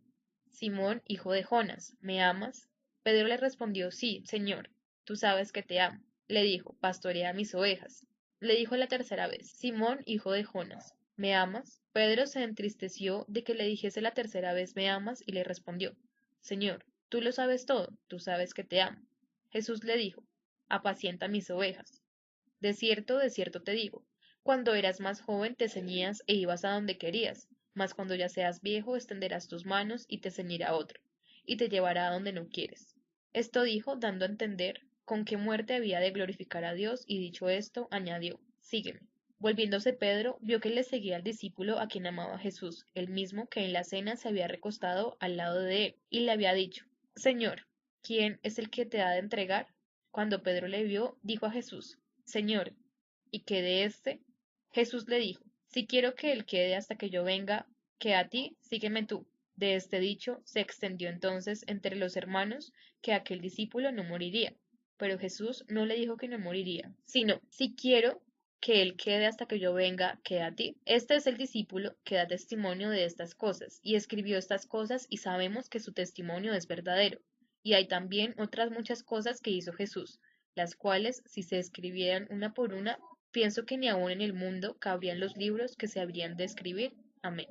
Simón, hijo de Jonas, ¿me amas? Pedro le respondió, sí, Señor, tú sabes que te amo. Le dijo, pastorea mis ovejas. Le dijo la tercera vez, Simón, hijo de Jonas, ¿me amas? Pedro se entristeció de que le dijese la tercera vez, ¿me amas? Y le respondió, Señor, tú lo sabes todo, tú sabes que te amo. Jesús le dijo, apacienta mis ovejas. De cierto te digo, cuando eras más joven te ceñías e ibas a donde querías, mas cuando ya seas viejo extenderás tus manos y te ceñirá otro, y te llevará a donde no quieres. Esto dijo, dando a entender con qué muerte había de glorificar a Dios, y dicho esto, añadió, sígueme. Volviéndose Pedro, vio que le seguía al discípulo a quien amaba Jesús, el mismo que en la cena se había recostado al lado de él, y le había dicho, Señor, ¿quién es el que te ha de entregar? Cuando Pedro le vio, dijo a Jesús, Señor, ¿y qué de éste? Jesús le dijo, si quiero que él quede hasta que yo venga, que a ti, sígueme tú. De este dicho se extendió entonces entre los hermanos que aquel discípulo no moriría. Pero Jesús no le dijo que no moriría, sino, si quiero que él quede hasta que yo venga, que a ti. Este es el discípulo que da testimonio de estas cosas, y escribió estas cosas, y sabemos que su testimonio es verdadero. Y hay también otras muchas cosas que hizo Jesús, las cuales, si se escribieran una por una, pienso que ni aun en el mundo cabrían los libros que se habrían de escribir. Amén.